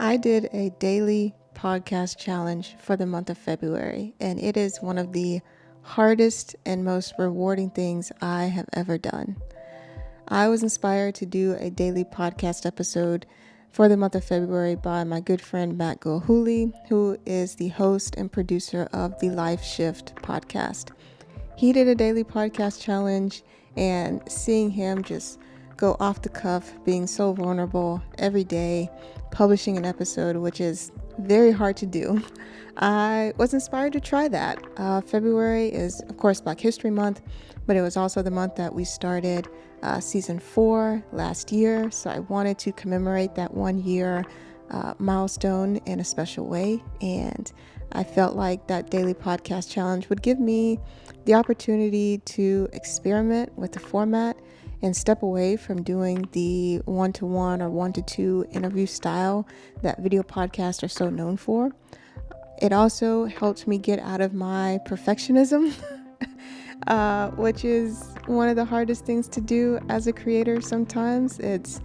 I did a daily podcast challenge for the month of February, and it is one of the hardest and most rewarding things I have ever done. I was inspired to do a daily podcast episode for the month of February by my good friend Matt Gilhooly, who is the host and producer of the Life Shift podcast. He did a daily podcast challenge, and seeing him just go off the cuff, being so vulnerable every day, publishing an episode, which is very hard to do, I was inspired to try that. February is, of course, Black History Month, but it was also the month that we started season 4 last year. So I wanted to commemorate that 1 year milestone in a special way. And I felt like that daily podcast challenge would give me the opportunity to experiment with the format and step away from doing the one-to-one or one-to-two interview style that video podcasts are so known for. It also helped me get out of my perfectionism, which is one of the hardest things to do as a creator sometimes. It's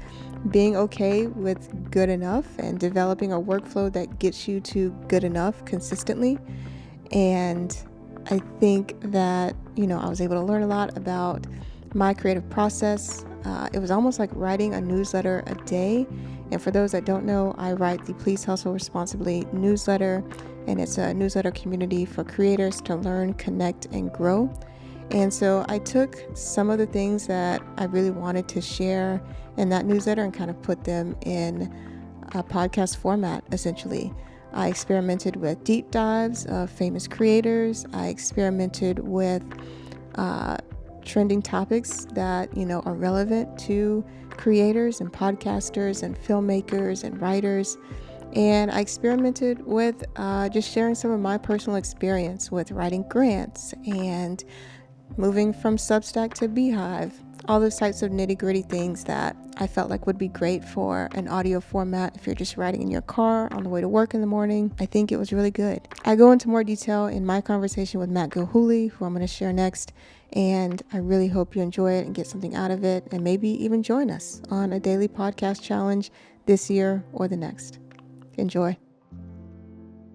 being okay with good enough and developing a workflow that gets you to good enough consistently. And I think that, I was able to learn a lot about my creative process. It was almost like writing a newsletter a day. And for those that don't know, I write the Please Hustle Responsibly newsletter, and it's a newsletter community for creators to learn, connect, and grow. And so I took some of the things that I really wanted to share in that newsletter and kind of put them in a podcast format, essentially. I experimented with deep dives of famous creators. I experimented with trending topics that, are relevant to creators and podcasters and filmmakers and writers. And I experimented with just sharing some of my personal experience with writing grants and moving from Substack to Beehive, all those types of nitty-gritty things that I felt like would be great for an audio format if you're just riding in your car on the way to work in the morning. I think it was really good. I go into more detail in my conversation with Matt Gilhooly, who I'm going to share next, and I really hope you enjoy it and get something out of it, and maybe even join us on a daily podcast challenge this year or the next. Enjoy.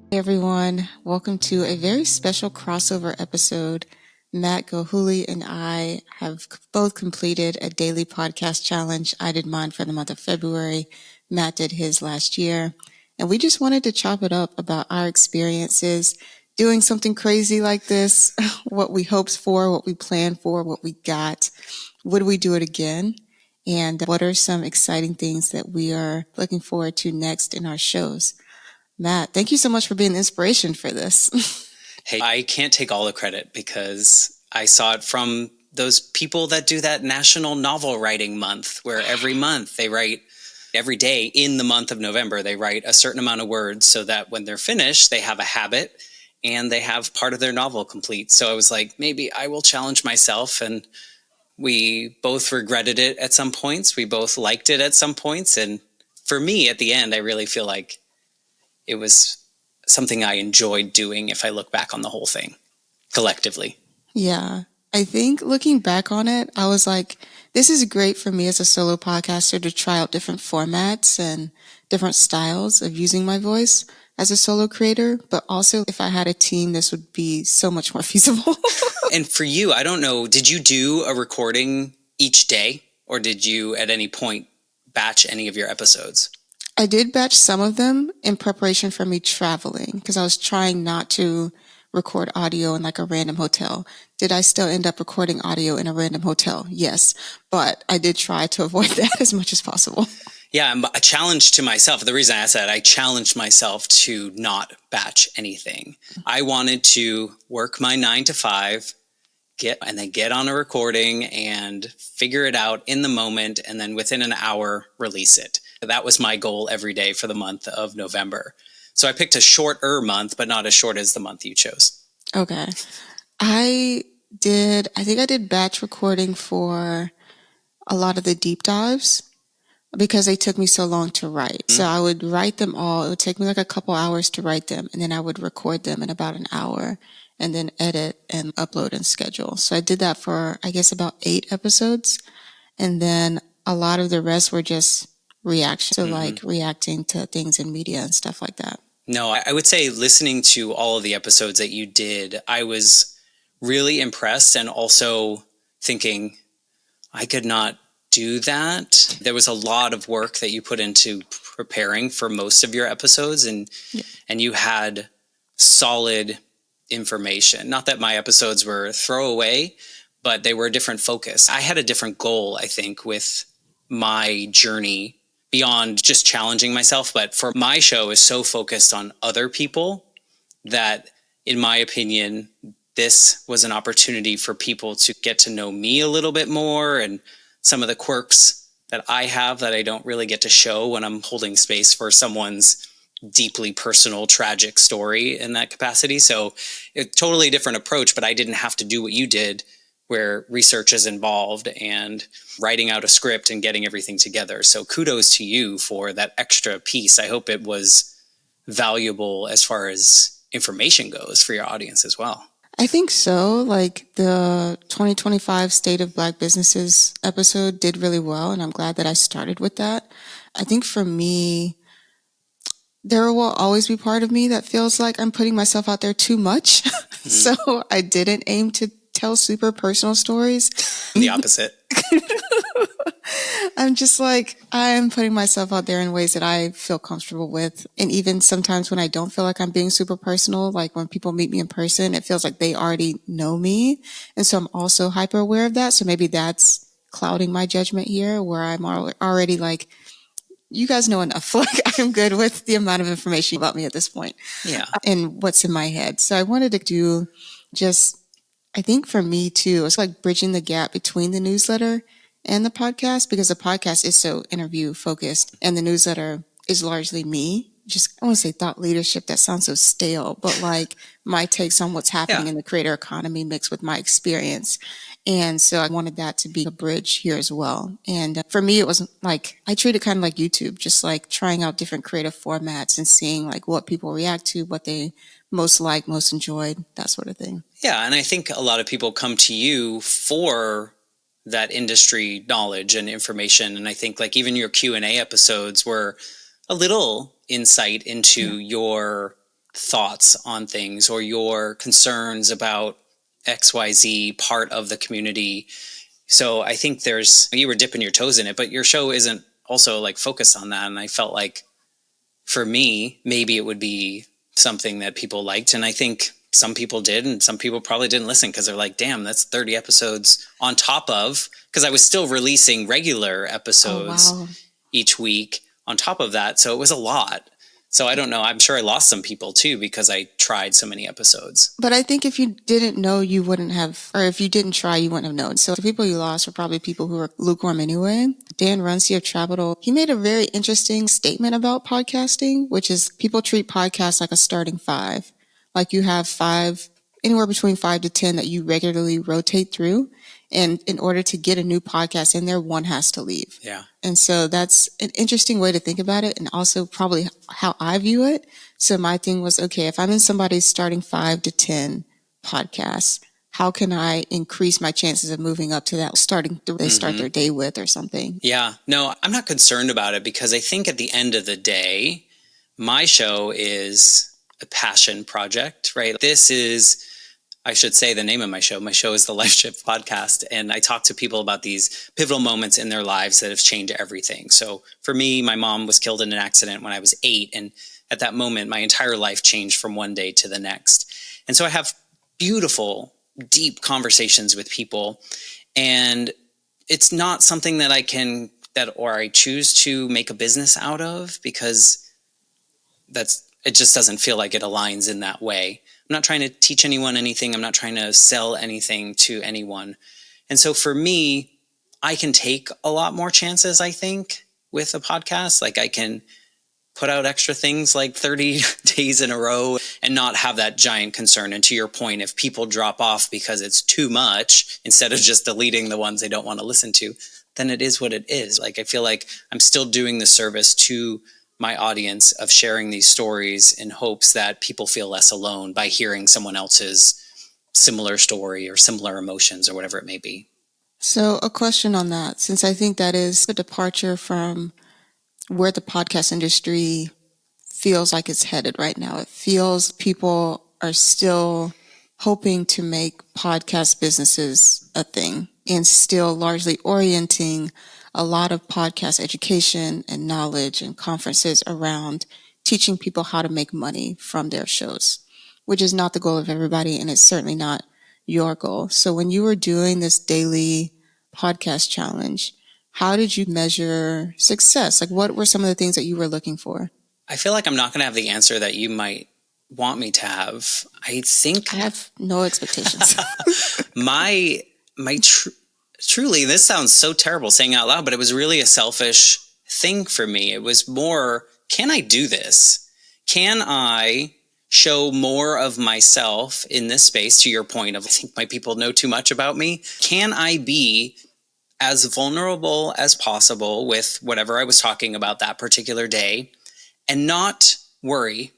Hey everyone, welcome to a very special crossover episode. Matt Gilhooly and I have both completed a daily podcast challenge. I did mine for the month of February. Matt did his last year. And we just wanted to chop it up about our experiences doing something crazy like this, what we hoped for, what we planned for, what we got. Would we do it again? And what are some exciting things that we are looking forward to next in our shows? Matt, thank you so much for being the inspiration for this. Hey, I can't take all the credit because I saw it from those people that do that National Novel Writing Month, where every month they write, every day in the month of November, they write a certain amount of words so that when they're finished, they have a habit and they have part of their novel complete. So I was like, maybe I will challenge myself. And we both regretted it at some points. We both liked it at some points. And for me, at the end, I really feel like it was something I enjoyed doing if I look back on the whole thing collectively. Yeah. I think looking back on it, I was like, this is great for me as a solo podcaster to try out different formats and different styles of using my voice as a solo creator. But also, if I had a team, this would be so much more feasible. And for you, I don't know, did you do a recording each day, or did you at any point batch any of your episodes? I did batch some of them in preparation for me traveling because I was trying not to record audio in like a random hotel. Did I still end up recording audio in a random hotel? Yes, but I did try to avoid that as much as possible. Yeah, a challenge to myself. The reason I said I challenged myself to not batch anything. I wanted to work my 9 to 5, get on a recording and figure it out in the moment, and then within an hour release it. That was my goal every day for the month of November. So I picked a shorter month, but not as short as the month you chose. Okay. I think I did batch recording for a lot of the deep dives because they took me so long to write. Mm-hmm. So I would write them all. It would take me like a couple hours to write them, and then I would record them in about an hour and then edit and upload and schedule. So I did that for, I guess, about 8 episodes. And then a lot of the rest were just reaction. So like reacting to things in media and stuff like that. No, I would say listening to all of the episodes that you did, I was really impressed and also thinking I could not do that. There was a lot of work that you put into preparing for most of your episodes, and you had solid information. Not that my episodes were throwaway, but they were a different focus. I had a different goal, I think, with my journey beyond just challenging myself. But for my show is so focused on other people that, in my opinion, this was an opportunity for people to get to know me a little bit more and some of the quirks that I have that I don't really get to show when I'm holding space for someone's deeply personal, tragic story in that capacity. So it's totally different approach, but I didn't have to do what you did, where research is involved and writing out a script and getting everything together. So kudos to you for that extra piece. I hope it was valuable as far as information goes for your audience as well. I think so. Like the 2025 State of Black Businesses episode did really well, and I'm glad that I started with that. I think for me, there will always be part of me that feels like I'm putting myself out there too much. So I didn't aim to tell super personal stories. The opposite. I'm just like, I'm putting myself out there in ways that I feel comfortable with. And even sometimes when I don't feel like I'm being super personal, like when people meet me in person, it feels like they already know me. And so I'm also hyper aware of that. So maybe that's clouding my judgment here, where I'm already like, you guys know enough. Like I'm good with the amount of information about me at this point. Yeah. And what's in my head. So I wanted to do just, I think for me too, it's like bridging the gap between the newsletter and the podcast, because the podcast is so interview focused and the newsletter is largely me. Just, I want to say thought leadership. That sounds so stale, but like my takes on what's happening in the creator economy mixed with my experience. And so I wanted that to be a bridge here as well. And for me, it was like, I treat it kind of like YouTube, just like trying out different creative formats and seeing like what people react to, what they most like, most enjoyed, that sort of thing. Yeah. And I think a lot of people come to you for that industry knowledge and information. And I think like even your Q&A episodes were a little insight into your thoughts on things or your concerns about XYZ part of the community. So I think you were dipping your toes in it, but your show isn't also like focused on that. And I felt like for me, maybe it would be something that people liked. And I think some people did, and some people probably didn't listen because they're like, damn, that's 30 episodes on top of, because I was still releasing regular episodes each week on top of that. So it was a lot. So I don't know. I'm sure I lost some people too because I tried so many episodes. But I think if you didn't know, you wouldn't have, or if you didn't try, you wouldn't have known. So the people you lost were probably people who were lukewarm anyway. Dan Runcie of Travel, he made a very interesting statement about podcasting, which is people treat podcasts like a starting five. Like you have anywhere between 5 to 10 that you regularly rotate through. And in order to get a new podcast in there, one has to leave. Yeah. And so that's an interesting way to think about it, and also probably how I view it. So my thing was, okay, if I'm in somebody's starting 5 to 10 podcasts, how can I increase my chances of moving up to that they start their day with or something? Yeah. No, I'm not concerned about it because I think at the end of the day, my show is a passion project, right? This is, I should say the name of my show. My show is the Life Shift Podcast. And I talk to people about these pivotal moments in their lives that have changed everything. So for me, my mom was killed in an accident when I was 8. And at that moment, my entire life changed from one day to the next. And so I have beautiful, deep conversations with people. And it's not something that I choose to make a business out of, because it just doesn't feel like it aligns in that way. I'm not trying to teach anyone anything. I'm not trying to sell anything to anyone. And so for me, I can take a lot more chances, I think, with a podcast. Like I can put out extra things like 30 days in a row and not have that giant concern. And to your point, if people drop off because it's too much, instead of just deleting the ones they don't want to listen to, then it is what it is. Like I feel like I'm still doing the service to my audience of sharing these stories in hopes that people feel less alone by hearing someone else's similar story or similar emotions or whatever it may be. So a question on that, since I think that is a departure from where the podcast industry feels like it's headed right now. It feels people are still hoping to make podcast businesses a thing and still largely orienting a lot of podcast education and knowledge and conferences around teaching people how to make money from their shows, which is not the goal of everybody, and it's certainly not your goal. So when you were doing this daily podcast challenge, how did you measure success? Like, what were some of the things that you were looking for? I feel like I'm not going to have the answer that you might want me to have. I think I have no expectations. my truly, this sounds so terrible saying out loud, but it was really a selfish thing for me. It was more, can I do this? Can I show more of myself in this space? To your point of, I think my people know too much about me. Can I be as vulnerable as possible with whatever I was talking about that particular day and not worry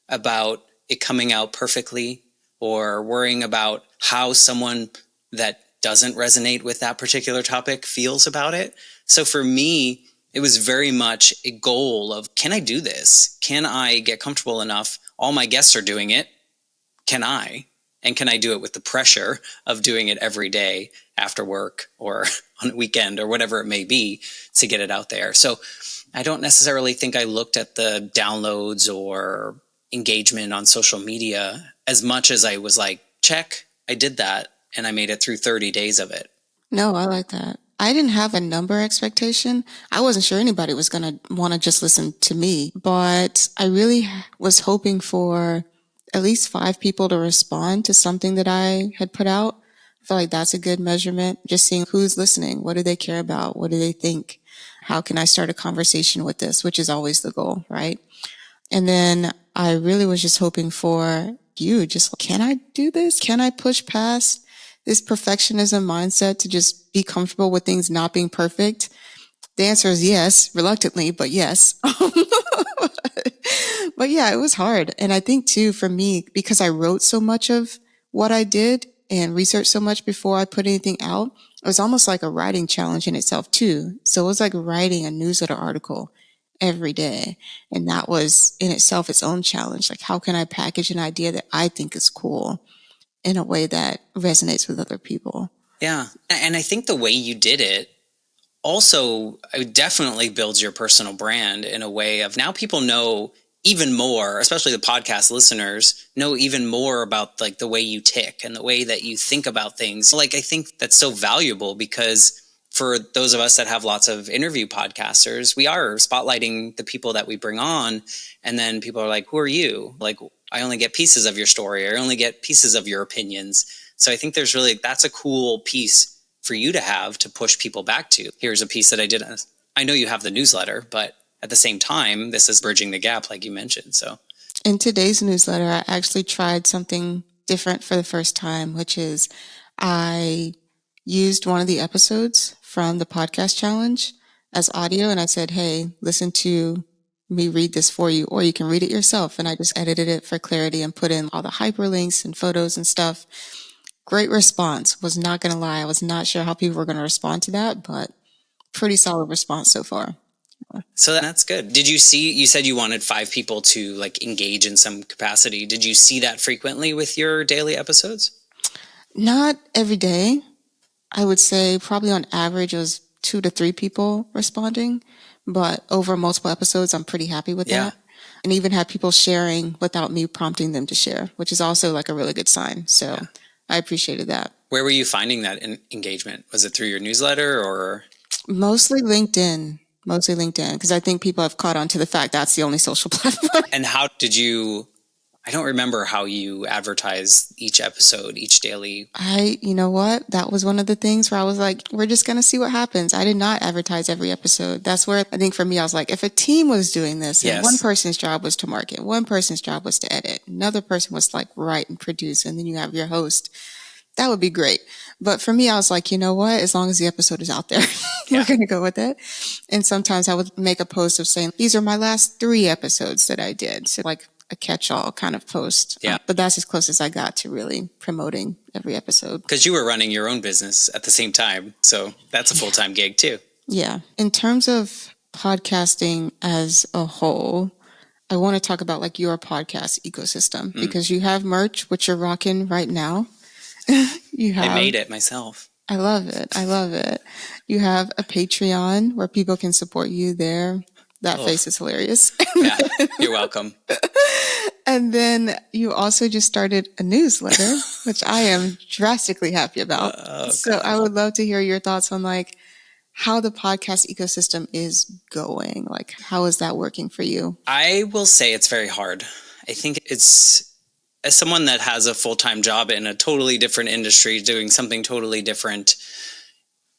about it coming out perfectly or worrying about how someone that doesn't resonate with that particular topic feels about it? So for me, it was very much a goal of, can I do this? Can I get comfortable enough? All my guests are doing it. Can I? And can I do it with the pressure of doing it every day after work or on a weekend or whatever it may be to get it out there? So I don't necessarily think I looked at the downloads or engagement on social media as much as I was like, check, I did that and I made it through 30 days of it. No, I like that. I didn't have a number expectation. I wasn't sure anybody was going to want to just listen to me, but I really was hoping for at least 5 people to respond to something that I had put out. I feel like that's a good measurement. Just seeing who's listening. What do they care about? What do they think? How can I start a conversation with this? Which is always the goal, right? And then I really was just hoping for you, just, can I do this? Can I push past this perfectionism mindset to just be comfortable with things not being perfect? The answer is yes, reluctantly, but yes. But yeah, it was hard. And I think too, for me, because I wrote so much of what I did and researched so much before I put anything out, it was almost like a writing challenge in itself too. So it was like writing a newsletter article every day. And that was in itself its own challenge. Like, how can I package an idea that I think is cool in a way that resonates with other people? Yeah. And I think the way you did it also definitely builds your personal brand in a way of, now people know even more, especially the podcast listeners know even more about like the way you tick and the way that you think about things. Like, I think that's so valuable because for those of us that have lots of interview podcasters, we are spotlighting the people that we bring on. And then people are like, who are you? Like, I only get pieces of your story. I only get pieces of your opinions. So I think there's really, that's a cool piece for you to have to push people back to. Here's a piece that I did. I know you have the newsletter, but at the same time, this is bridging the gap, like you mentioned. So in today's newsletter, I actually tried something different for the first time, which is I used one of the episodes from the podcast challenge as audio. And I said, hey, listen to me read this for you, or you can read it yourself. And I just edited it for clarity and put in all the hyperlinks and photos and stuff. Great response. Was not going to lie. I was not sure how people were going to respond to that, but pretty solid response so far. So that's good. Did you see, you said you wanted 5 people to like engage in some capacity. Did you see that frequently with your daily episodes? Not every day. I would say probably on average it was 2 to 3 people responding, but over multiple episodes, I'm pretty happy with that. And even had people sharing without me prompting them to share, which is also like a really good sign. So I appreciated that. Where were you finding that engagement? Was it through your newsletter or? Mostly LinkedIn, because I think people have caught on to the fact that's the only social platform. And how did you, I don't remember how you advertise each episode, each daily. You know what? That was one of the things where I was like, we're just going to see what happens. I did not advertise every episode. That's where I think for me, I was like, if a team was doing this, and one person's job was to market, one person's job was to edit, another person was like write and produce, and then you have your host, that would be great. But for me, I was like, you know what? As long as the episode is out there, we're going to go with it. And sometimes I would make a post of saying, these are my last 3 episodes that I did. So like a catch-all kind of post. But that's as close as I got to really promoting every episode. Because you were running your own business at the same time. So that's a full-time gig too. Yeah. In terms of podcasting as a whole, I want to talk about like your podcast ecosystem because you have merch, which you're rocking right now. You I have, made it myself. I love it. I love it. You have a Patreon where people can support you there. That face is hilarious. Yeah, you're welcome. And then you also just started a newsletter, which I am drastically happy about. So I would love to hear your thoughts on like how the podcast ecosystem is going. Like, how is that working for you? I will say it's very hard. I think it's, as someone that has a full-time job in a totally different industry doing something totally different,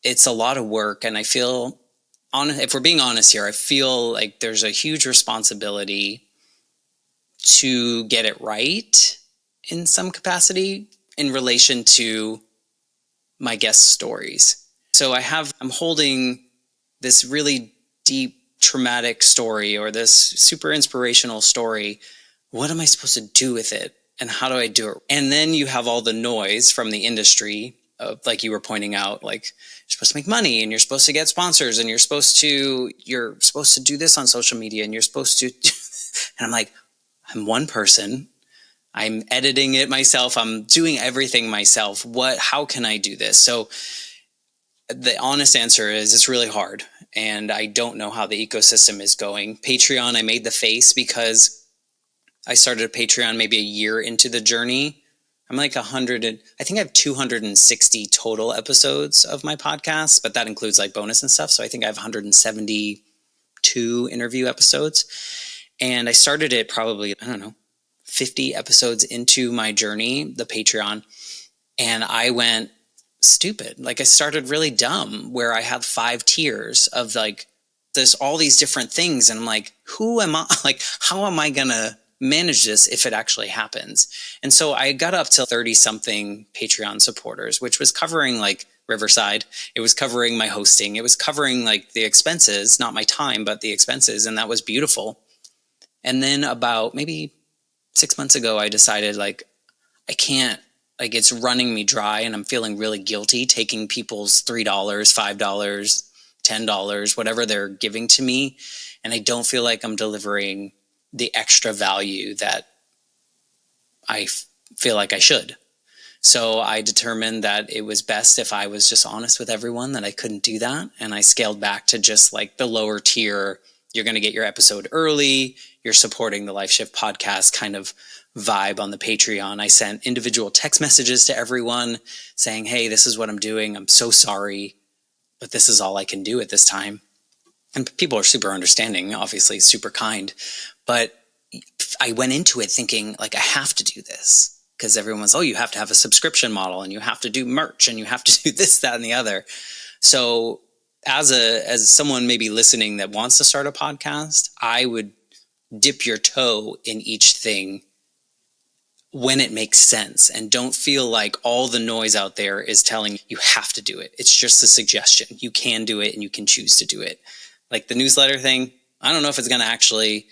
it's a lot of work. And I feel, if we're being honest here, I feel like there's a huge responsibility to get it right in some capacity in relation to my guest stories. So I'm holding this really deep, traumatic story or this super inspirational story. What am I supposed to do with it? And how do I do it? And then you have all the noise from the industry, like you were pointing out, like you're supposed to make money and you're supposed to get sponsors and you're supposed to do this on social media and you're supposed to, and I'm like, I'm one person. I'm editing it myself. I'm doing everything myself. How can I do this? So the honest answer is it's really hard. And I don't know how the ecosystem is going. Patreon, I made the face because I started a Patreon maybe a year into the journey. I'm like 100, I think I have 260 total episodes of my podcast, but that includes like bonus and stuff. So I think I have 172 interview episodes. And I started it probably, I don't know, 50 episodes into my journey, the Patreon. And I went stupid. Like I started really dumb where I had 5 tiers of like, there's all these different things. And I'm like, who am I? Like, how am I going to manage this if it actually happens? And so I got up to 30 something Patreon supporters, which was covering like Riverside. It was covering my hosting. It was covering like the expenses, not my time, but the expenses. And that was beautiful. And then about maybe 6 months ago, I decided like, I can't, like it's running me dry and I'm feeling really guilty taking people's $3, $5, $10, whatever they're giving to me. And I don't feel like I'm delivering the extra value that I feel like I should. So I determined that it was best if I was just honest with everyone that I couldn't do that. And I scaled back to just like the lower tier. You're going to get your episode early. You're supporting the Life Shift podcast kind of vibe on the Patreon. I sent individual text messages to everyone saying, hey, this is what I'm doing. I'm so sorry, but this is all I can do at this time. And people are super understanding, obviously super kind. But I went into it thinking like, I have to do this because everyone's, oh, you have to have a subscription model and you have to do merch and you have to do this, that, and the other. So as someone maybe listening that wants to start a podcast, I would dip your toe in each thing when it makes sense and don't feel like all the noise out there is telling you have to do it. It's just a suggestion. You can do it and you can choose to do it. Like the newsletter thing, I don't know if it's going to actually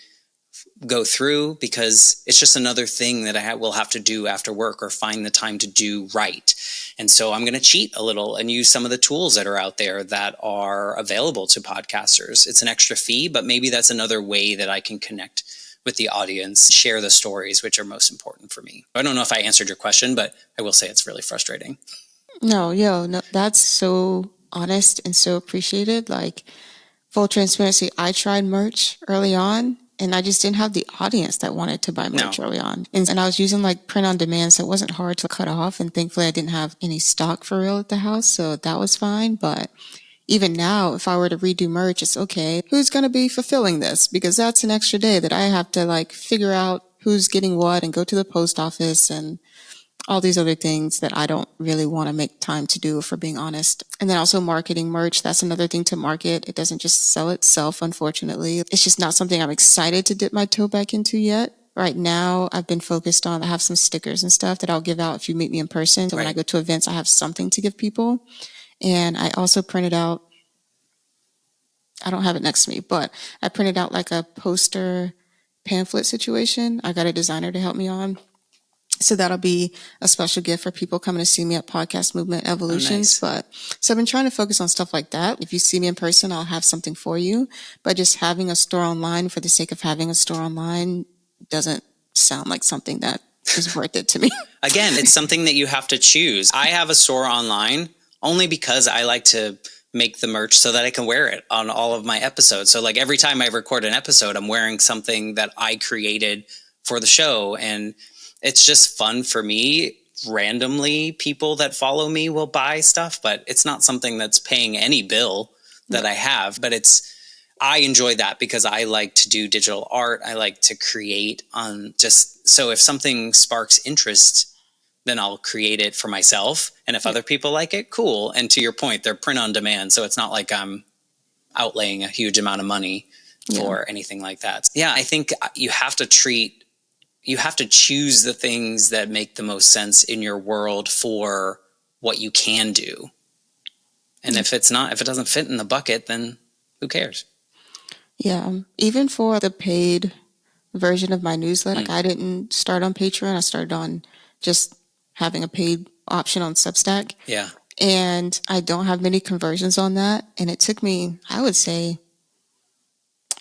go through because it's just another thing that I will have to do after work or find the time to do right. And so I'm going to cheat a little and use some of the tools that are out there that are available to podcasters. It's an extra fee, but maybe that's another way that I can connect with the audience, share the stories, which are most important for me. I don't know if I answered your question, but I will say it's really frustrating. No, that's so honest and so appreciated. Like, full transparency, I tried merch early on and I just didn't have the audience that wanted to buy merch early on. And I was using like print on demand, so it wasn't hard to cut off. And thankfully, I didn't have any stock for real at the house, so that was fine. But even now, if I were to redo merch, it's okay. Who's going to be fulfilling this? Because that's an extra day that I have to like figure out who's getting what and go to the post office and all these other things that I don't really want to make time to do, for being honest. And then also marketing merch. That's another thing to market. It doesn't just sell itself, unfortunately. It's just not something I'm excited to dip my toe back into yet. Right now, I've been focused on, I have some stickers and stuff that I'll give out if you meet me in person. So when I go to events, I have something to give people. And I also printed out, I don't have it next to me, but I printed out like a poster pamphlet situation. I got a designer to help me on. So that'll be a special gift for people coming to see me at Podcast Movement Evolutions. Oh, nice. So I've been trying to focus on stuff like that. If you see me in person, I'll have something for you. But just having a store online for the sake of having a store online doesn't sound like something that is worth it to me. Again, it's something that you have to choose. I have a store online only because I like to make the merch so that I can wear it on all of my episodes. So like every time I record an episode, I'm wearing something that I created for the show. And it's just fun for me. Randomly, people that follow me will buy stuff, but it's not something that's paying any bill that I have. But I enjoy that because I like to do digital art. I like to create on just so if something sparks interest, then I'll create it for myself. And if other people like it, cool. And to your point, they're print on demand. So it's not like I'm outlaying a huge amount of money for anything like that. Yeah, I think you have to choose the things that make the most sense in your world for what you can do. And if it doesn't fit in the bucket, then who cares? Yeah. Even for the paid version of my newsletter, like I didn't start on Patreon. I started on just having a paid option on Substack. Yeah. And I don't have many conversions on that. And it took me, I would say,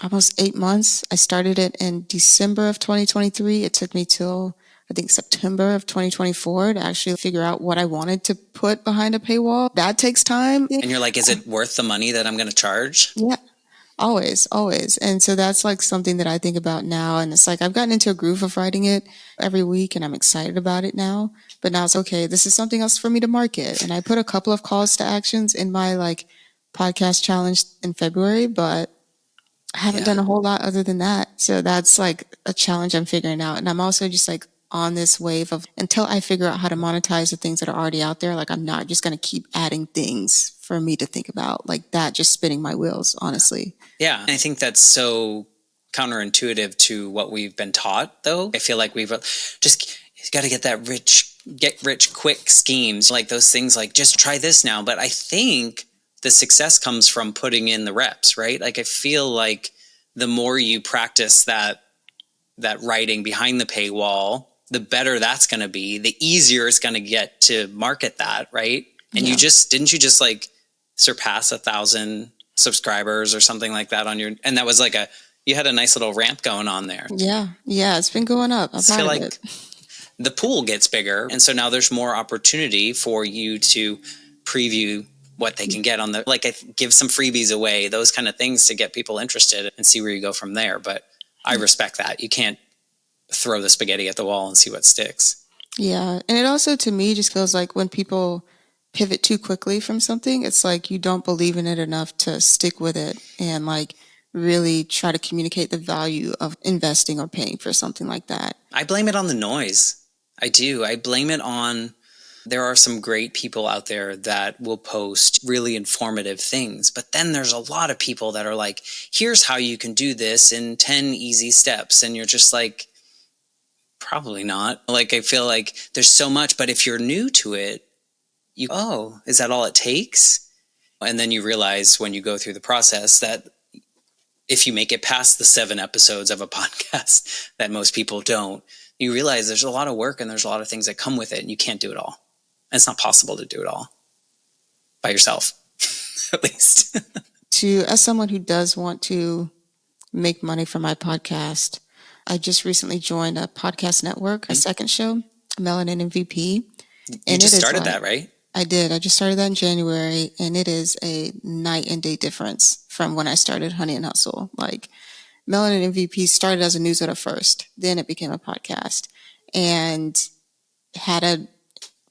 almost 8 months. I started it in December of 2023. It took me till I think September of 2024 to actually figure out what I wanted to put behind a paywall. That takes time. And you're like, is it worth the money that I'm going to charge? Yeah. Always, always. And so that's like something that I think about now. And it's like I've gotten into a groove of writing it every week and I'm excited about it now. But now it's okay, this is something else for me to market. And I put a couple of calls to actions in my like podcast challenge in February, but I haven't done a whole lot other than that. So that's like a challenge I'm figuring out. And I'm also just like on this wave of until I figure out how to monetize the things that are already out there, like I'm not just going to keep adding things for me to think about like that, just spinning my wheels, honestly. Yeah. I think that's so counterintuitive to what we've been taught, though. I feel like we've just got to get that get rich quick schemes, like those things like just try this now. But I think the success comes from putting in the reps, right? Like I feel like the more you practice that writing behind the paywall, the better that's going to be, the easier it's going to get to market that, right? And you didn't you just like surpass 1,000 subscribers or something like that on your, and that was like you had a nice little ramp going on there. Yeah, it's been going up. I feel like the pool gets bigger, and so now there's more opportunity for you to preview what they can get on the, like give some freebies away, those kind of things to get people interested and see where you go from there. But I respect that. You can't throw the spaghetti at the wall and see what sticks. Yeah. And it also, to me, just feels like when people pivot too quickly from something, it's like you don't believe in it enough to stick with it and like really try to communicate the value of investing or paying for something like that. I blame it on the noise. I do. I blame it on, there are some great people out there that will post really informative things, but then there's a lot of people that are like, here's how you can do this in 10 easy steps. And you're just like, probably not. Like, I feel like there's so much, but if you're new to it, is that all it takes? And then you realize when you go through the process that if you make it past the 7 episodes of a podcast that most people don't, you realize there's a lot of work and there's a lot of things that come with it and you can't do it all. And it's not possible to do it all by yourself, at least. As someone who does want to make money from my podcast, I just recently joined a podcast network, a second show, Melanin MVP. You just started that, right? I did. I just started that in January, and it is a night and day difference from when I started Honey and Hustle. Like, Melanin MVP started as a newsletter first, then it became a podcast, and had a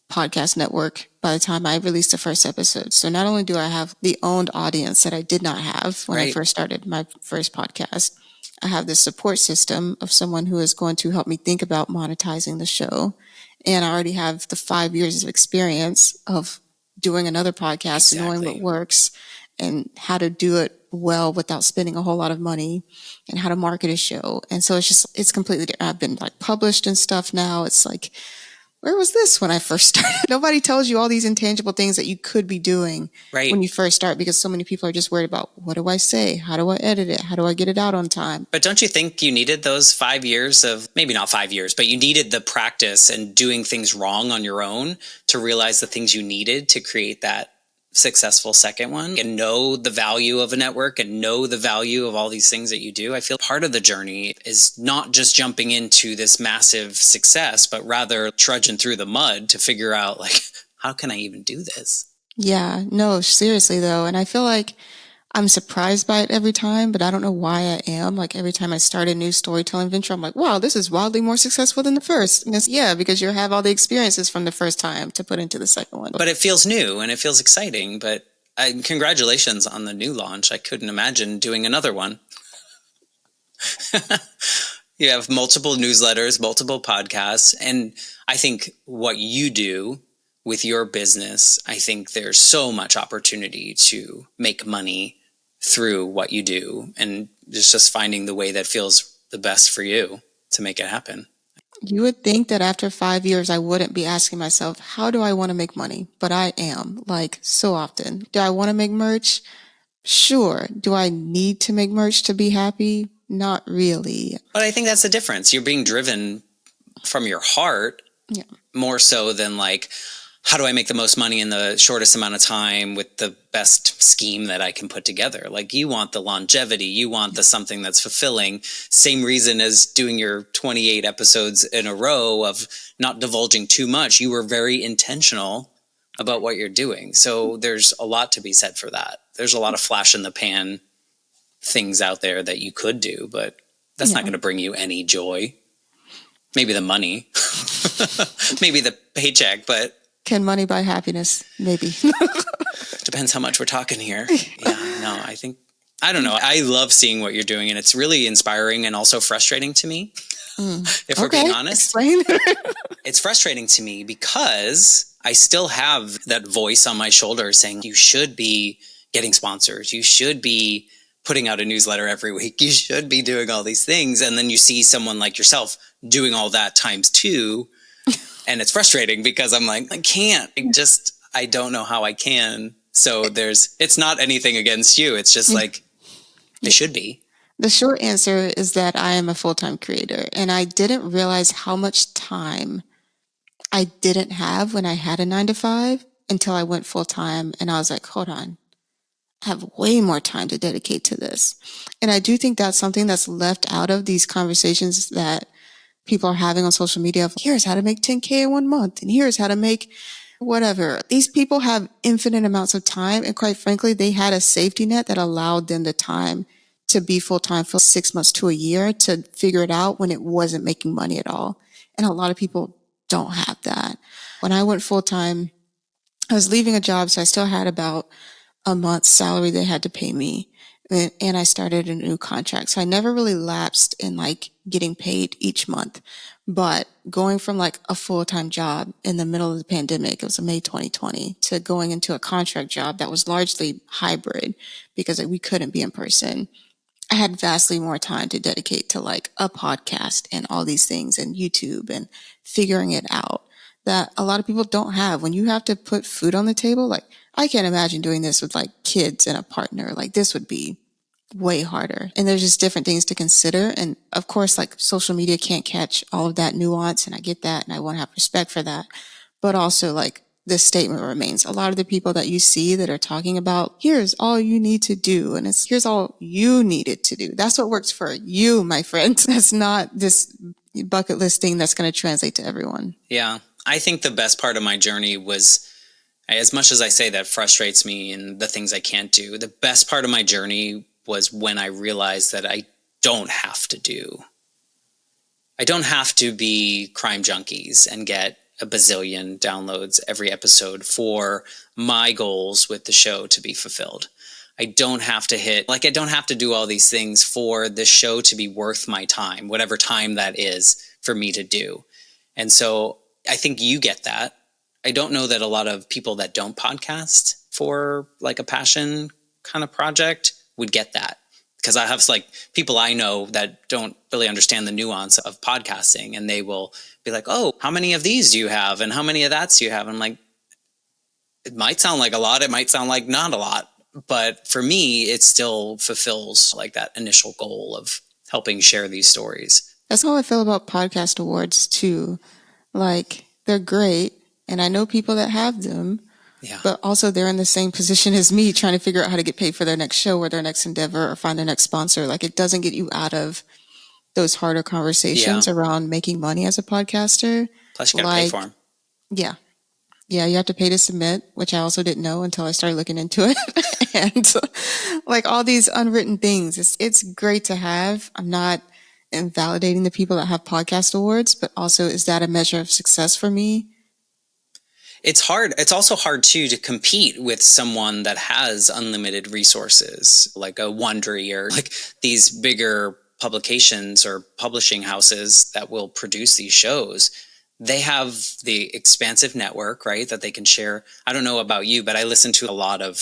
podcast network by the time I released the first episode. So not only do I have the owned audience that I did not have when I first started my first podcast, I have this support system of someone who is going to help me think about monetizing the show. And I already have the 5 years of experience of doing another podcast and knowing what works and how to do it well without spending a whole lot of money and how to market a show. And so it's completely different. I've been like published and stuff now. It's like where was this when I first started? Nobody tells you all these intangible things that you could be doing when you first start, because so many people are just worried about, what do I say? How do I edit it? How do I get it out on time? But don't you think you needed those 5 years of, maybe not 5 years, but you needed the practice and doing things wrong on your own to realize the things you needed to create that successful second one, and know the value of a network and know the value of all these things that you do? I feel part of the journey is not just jumping into this massive success, but rather trudging through the mud to figure out, like, how can I even do this? Yeah, no, seriously though. And I feel like I'm surprised by it every time, but I don't know why I am. Like every time I start a new storytelling venture, I'm like, wow, this is wildly more successful than the first. And it's, yeah, because you have all the experiences from the first time to put into the second one. But it feels new and it feels exciting. But congratulations on the new launch. I couldn't imagine doing another one. You have multiple newsletters, multiple podcasts. And I think what you do with your business, I think there's so much opportunity to make money through what you do, and just finding the way that feels the best for you to make it happen. You would think that after 5 years, I wouldn't be asking myself, how do I want to make money? But I am, like, so often. Do I want to make merch? Sure. Do I need to make merch to be happy? Not really. But I think that's the difference. You're being driven from your heart, Yeah, more so than like, how do I make the most money in the shortest amount of time with the best scheme that I can put together? Like, you want the longevity, you want the something that's fulfilling. Same reason as doing your 28 episodes in a row of not divulging too much. You were very intentional about what you're doing. So there's a lot to be said for that. There's a lot of flash in the pan things out there that you could do, but that's not going to bring you any joy. Maybe the money, maybe the paycheck, but can money buy happiness? Maybe. depends how much we're talking here. Yeah, no, I don't know. I love seeing what you're doing, and it's really inspiring and also frustrating to me. If we're being honest, Explain. it's frustrating to me because I still have that voice on my shoulder saying, you should be getting sponsors. You should be putting out a newsletter every week. You should be doing all these things. And then you see someone like yourself doing all that times two. And it's frustrating because I'm like, I can't. I don't know how I can. So it's not anything against you. It's just like, it should be. The short answer is that I am a full-time creator, and I didn't realize how much time I didn't have when I had a 9 to 5 until I went full-time, and I was like, hold on, I have way more time to dedicate to this. And I do think that's something that's left out of these conversations that people are having on social media of, here's how to make 10K in 1 month, and here's how to make whatever. These people have infinite amounts of time, and quite frankly, they had a safety net that allowed them the time to be full-time for 6 months to a year to figure it out when it wasn't making money at all. And a lot of people don't have that. When I went full-time, I was leaving a job, so I still had about a month's salary they had to pay me. And I started a new contract. So I never really lapsed in like getting paid each month. But going from like a full-time job in the middle of the pandemic, it was May 2020, to going into a contract job that was largely hybrid because we couldn't be in person, I had vastly more time to dedicate to like a podcast and all these things and YouTube and figuring it out that a lot of people don't have. When you have to put food on the table, like, I can't imagine doing this with like kids and a partner. Like, this would be way harder. And there's just different things to consider. And of course, like, social media can't catch all of that nuance. And I get that. And I want to have respect for that. But also, like, this statement remains. A lot of the people that you see that are talking about, here's all you need to do. And it's, here's all you needed to do. That's what works for you, my friend. That's not this bucket list thing that's going to translate to everyone. Yeah. I think the best part of my journey was, as much as I say that frustrates me and the things I can't do, the best part of my journey was when I realized that I don't have to be Crime Junkies and get a bazillion downloads every episode for my goals with the show to be fulfilled. I don't have to do all these things for the show to be worth my time, whatever time that is for me to do. And so I think you get that. I don't know that a lot of people that don't podcast for like a passion kind of project would get that, because I have like people I know that don't really understand the nuance of podcasting, and they will be like, oh, how many of these do you have? And how many of that do you have? And I'm like, it might sound like a lot. It might sound like not a lot. But for me, it still fulfills like that initial goal of helping share these stories. That's how I feel about podcast awards too. Like, they're great, and I know people that have them, Yeah. but also they're in the same position as me, trying to figure out how to get paid for their next show or their next endeavor or find their next sponsor. Like, it doesn't get you out of those harder conversations around making money as a podcaster. Plus, you got to pay for them. Yeah. Yeah, you have to pay to submit, which I also didn't know until I started looking into it. And like all these unwritten things, it's great to have. I'm not invalidating the people that have podcast awards, but also, is that a measure of success for me? It's hard. It's also hard too to compete with someone that has unlimited resources, like a Wondery or like these bigger publications or publishing houses that will produce these shows. They have the expansive network, right, that they can share. I don't know about you, but I listen to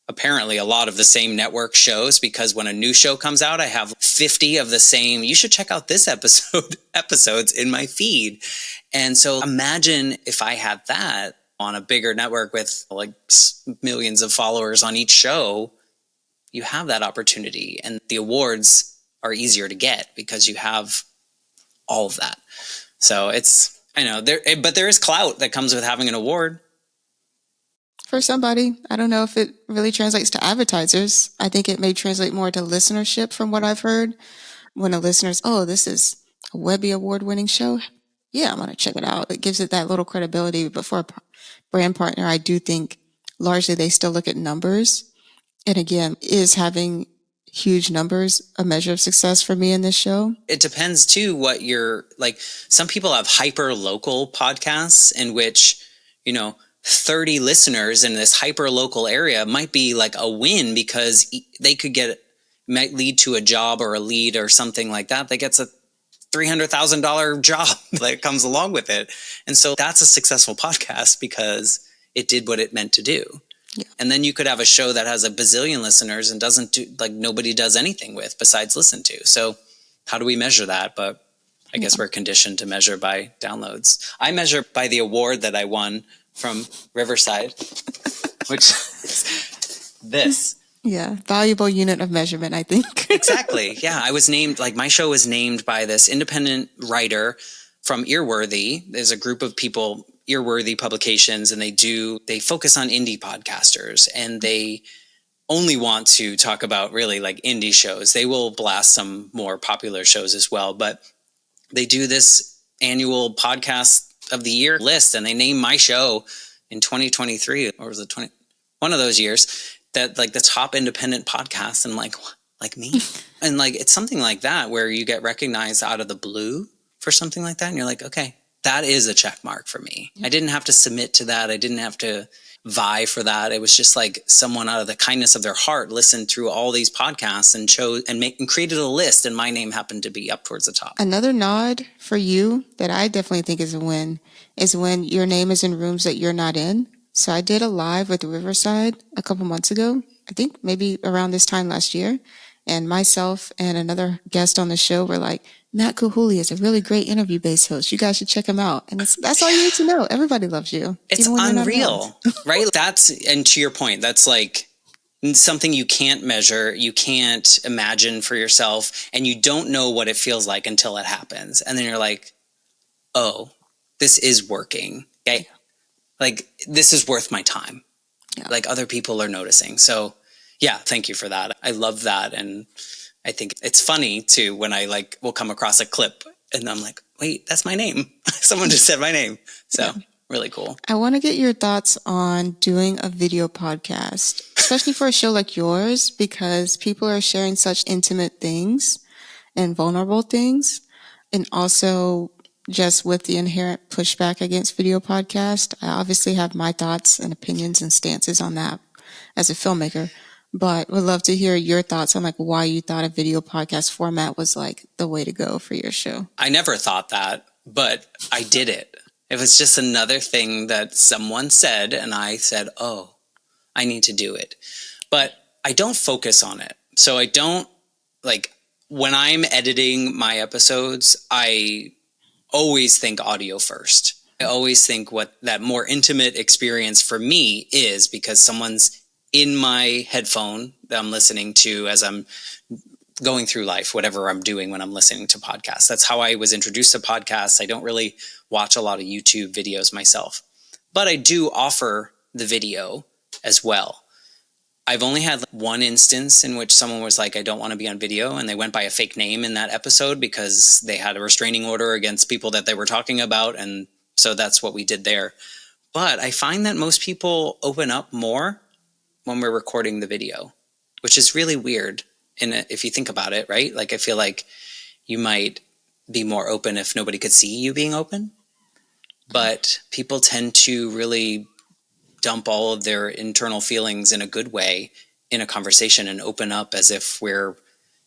apparently a lot of the same network shows, because when a new show comes out, I have 50 of the same, you should check out this episodes in my feed. And so imagine if I had that on a bigger network with like millions of followers on each show. You have that opportunity, and the awards are easier to get because you have all of that. So I know but there is clout that comes with having an award. For somebody, I don't know if it really translates to advertisers. I think it may translate more to listenership from what I've heard. When a listener's, oh, this is a Webby award-winning show. Yeah, I'm going to check it out. It gives it that little credibility. But for a brand partner, I do think largely they still look at numbers. And again, is having huge numbers a measure of success for me in this show? It depends too what you're like. Some people have hyper local podcasts in which, 30 listeners in this hyper local area might be like a win, because they might lead to a job or a lead or something like that gets a $300,000 job that comes along with it. And so that's a successful podcast because it did what it meant to do. Yeah. And then you could have a show that has a bazillion listeners and doesn't do, like, nobody does anything with besides listen to. So how do we measure that? But I guess we're conditioned to measure by downloads. I measure by the award that I won from Riverside, which is this. Yeah, valuable unit of measurement, I think. Exactly. Yeah, I was named, like, my show was named by this independent writer from Earworthy. There's a group of people, Earworthy Publications, and they focus on indie podcasters, and they only want to talk about really like indie shows. They will blast some more popular shows as well, but they do this annual podcast of the year list, and they name my show in 2023, or was it one of those years, that like the top independent podcast. And like me. And like, it's something like that where you get recognized out of the blue for something like that. And you're like, okay, that is a check mark for me. I didn't have to submit to that. I didn't have to vie for that. It was just like someone out of the kindness of their heart listened through all these podcasts and chose and created a list, and my name happened to be up towards the top. Another nod for you that I definitely think is a win is when your name is in rooms that you're not in. So I did a live with Riverside a couple months ago, I think maybe around this time last year. And myself and another guest on the show were like, Matt Gilhooly is a really great interview-based host. You guys should check him out. And that's all you need to know. Everybody loves you. It's unreal, right? And to your point, that's like something you can't measure, you can't imagine for yourself, and you don't know what it feels like until it happens. And then you're like, oh, this is working. Okay? Like, this is worth my time. Yeah. Like, other people are noticing. So yeah, thank you for that. I love that. And I think it's funny too when I will come across a clip and I'm like, wait, that's my name. Someone just said my name. So really cool. I want to get your thoughts on doing a video podcast, especially for a show like yours, because people are sharing such intimate things and vulnerable things. And also just with the inherent pushback against video podcast, I obviously have my thoughts and opinions and stances on that as a filmmaker. But would love to hear your thoughts on why you thought a video podcast format was the way to go for your show. I never thought that, but I did it. It was just another thing that someone said, and I said, oh, I need to do it. But I don't focus on it. So I don't like when I'm editing my episodes, I always think audio first. I always think what that more intimate experience for me is, because someone's in my headphone that I'm listening to as I'm going through life, whatever I'm doing when I'm listening to podcasts. That's how I was introduced to podcasts. I don't really watch a lot of YouTube videos myself, but I do offer the video as well. I've only had one instance in which someone was like, I don't want to be on video, and they went by a fake name in that episode because they had a restraining order against people that they were talking about, and so that's what we did there. But I find that most people open up more when we're recording the video, which is really weird. And if you think about it, right? Like, I feel like you might be more open if nobody could see you being open, but people tend to really dump all of their internal feelings in a good way in a conversation and open up as if we're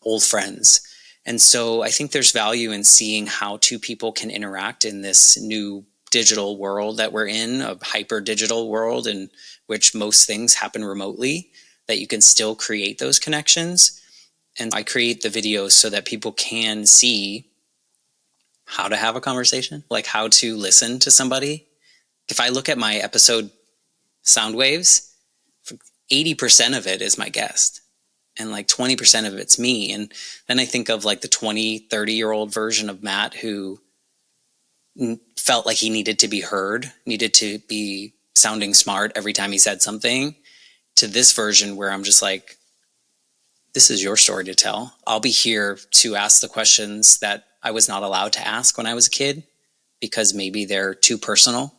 old friends. And so I think there's value in seeing how two people can interact in this new digital world that we're in, a hyper digital world in which most things happen remotely, that you can still create those connections. And I create the videos so that people can see how to have a conversation, like how to listen to somebody. If I look at my episode sound waves, 80% of it is my guest, and like 20% of it's me. And then I think of like the 20, 30-year-old version of Matt who felt like he needed to be heard, needed to be sounding smart every time he said something, to this version where I'm just like, this is your story to tell. I'll be here to ask the questions that I was not allowed to ask when I was a kid because maybe they're too personal.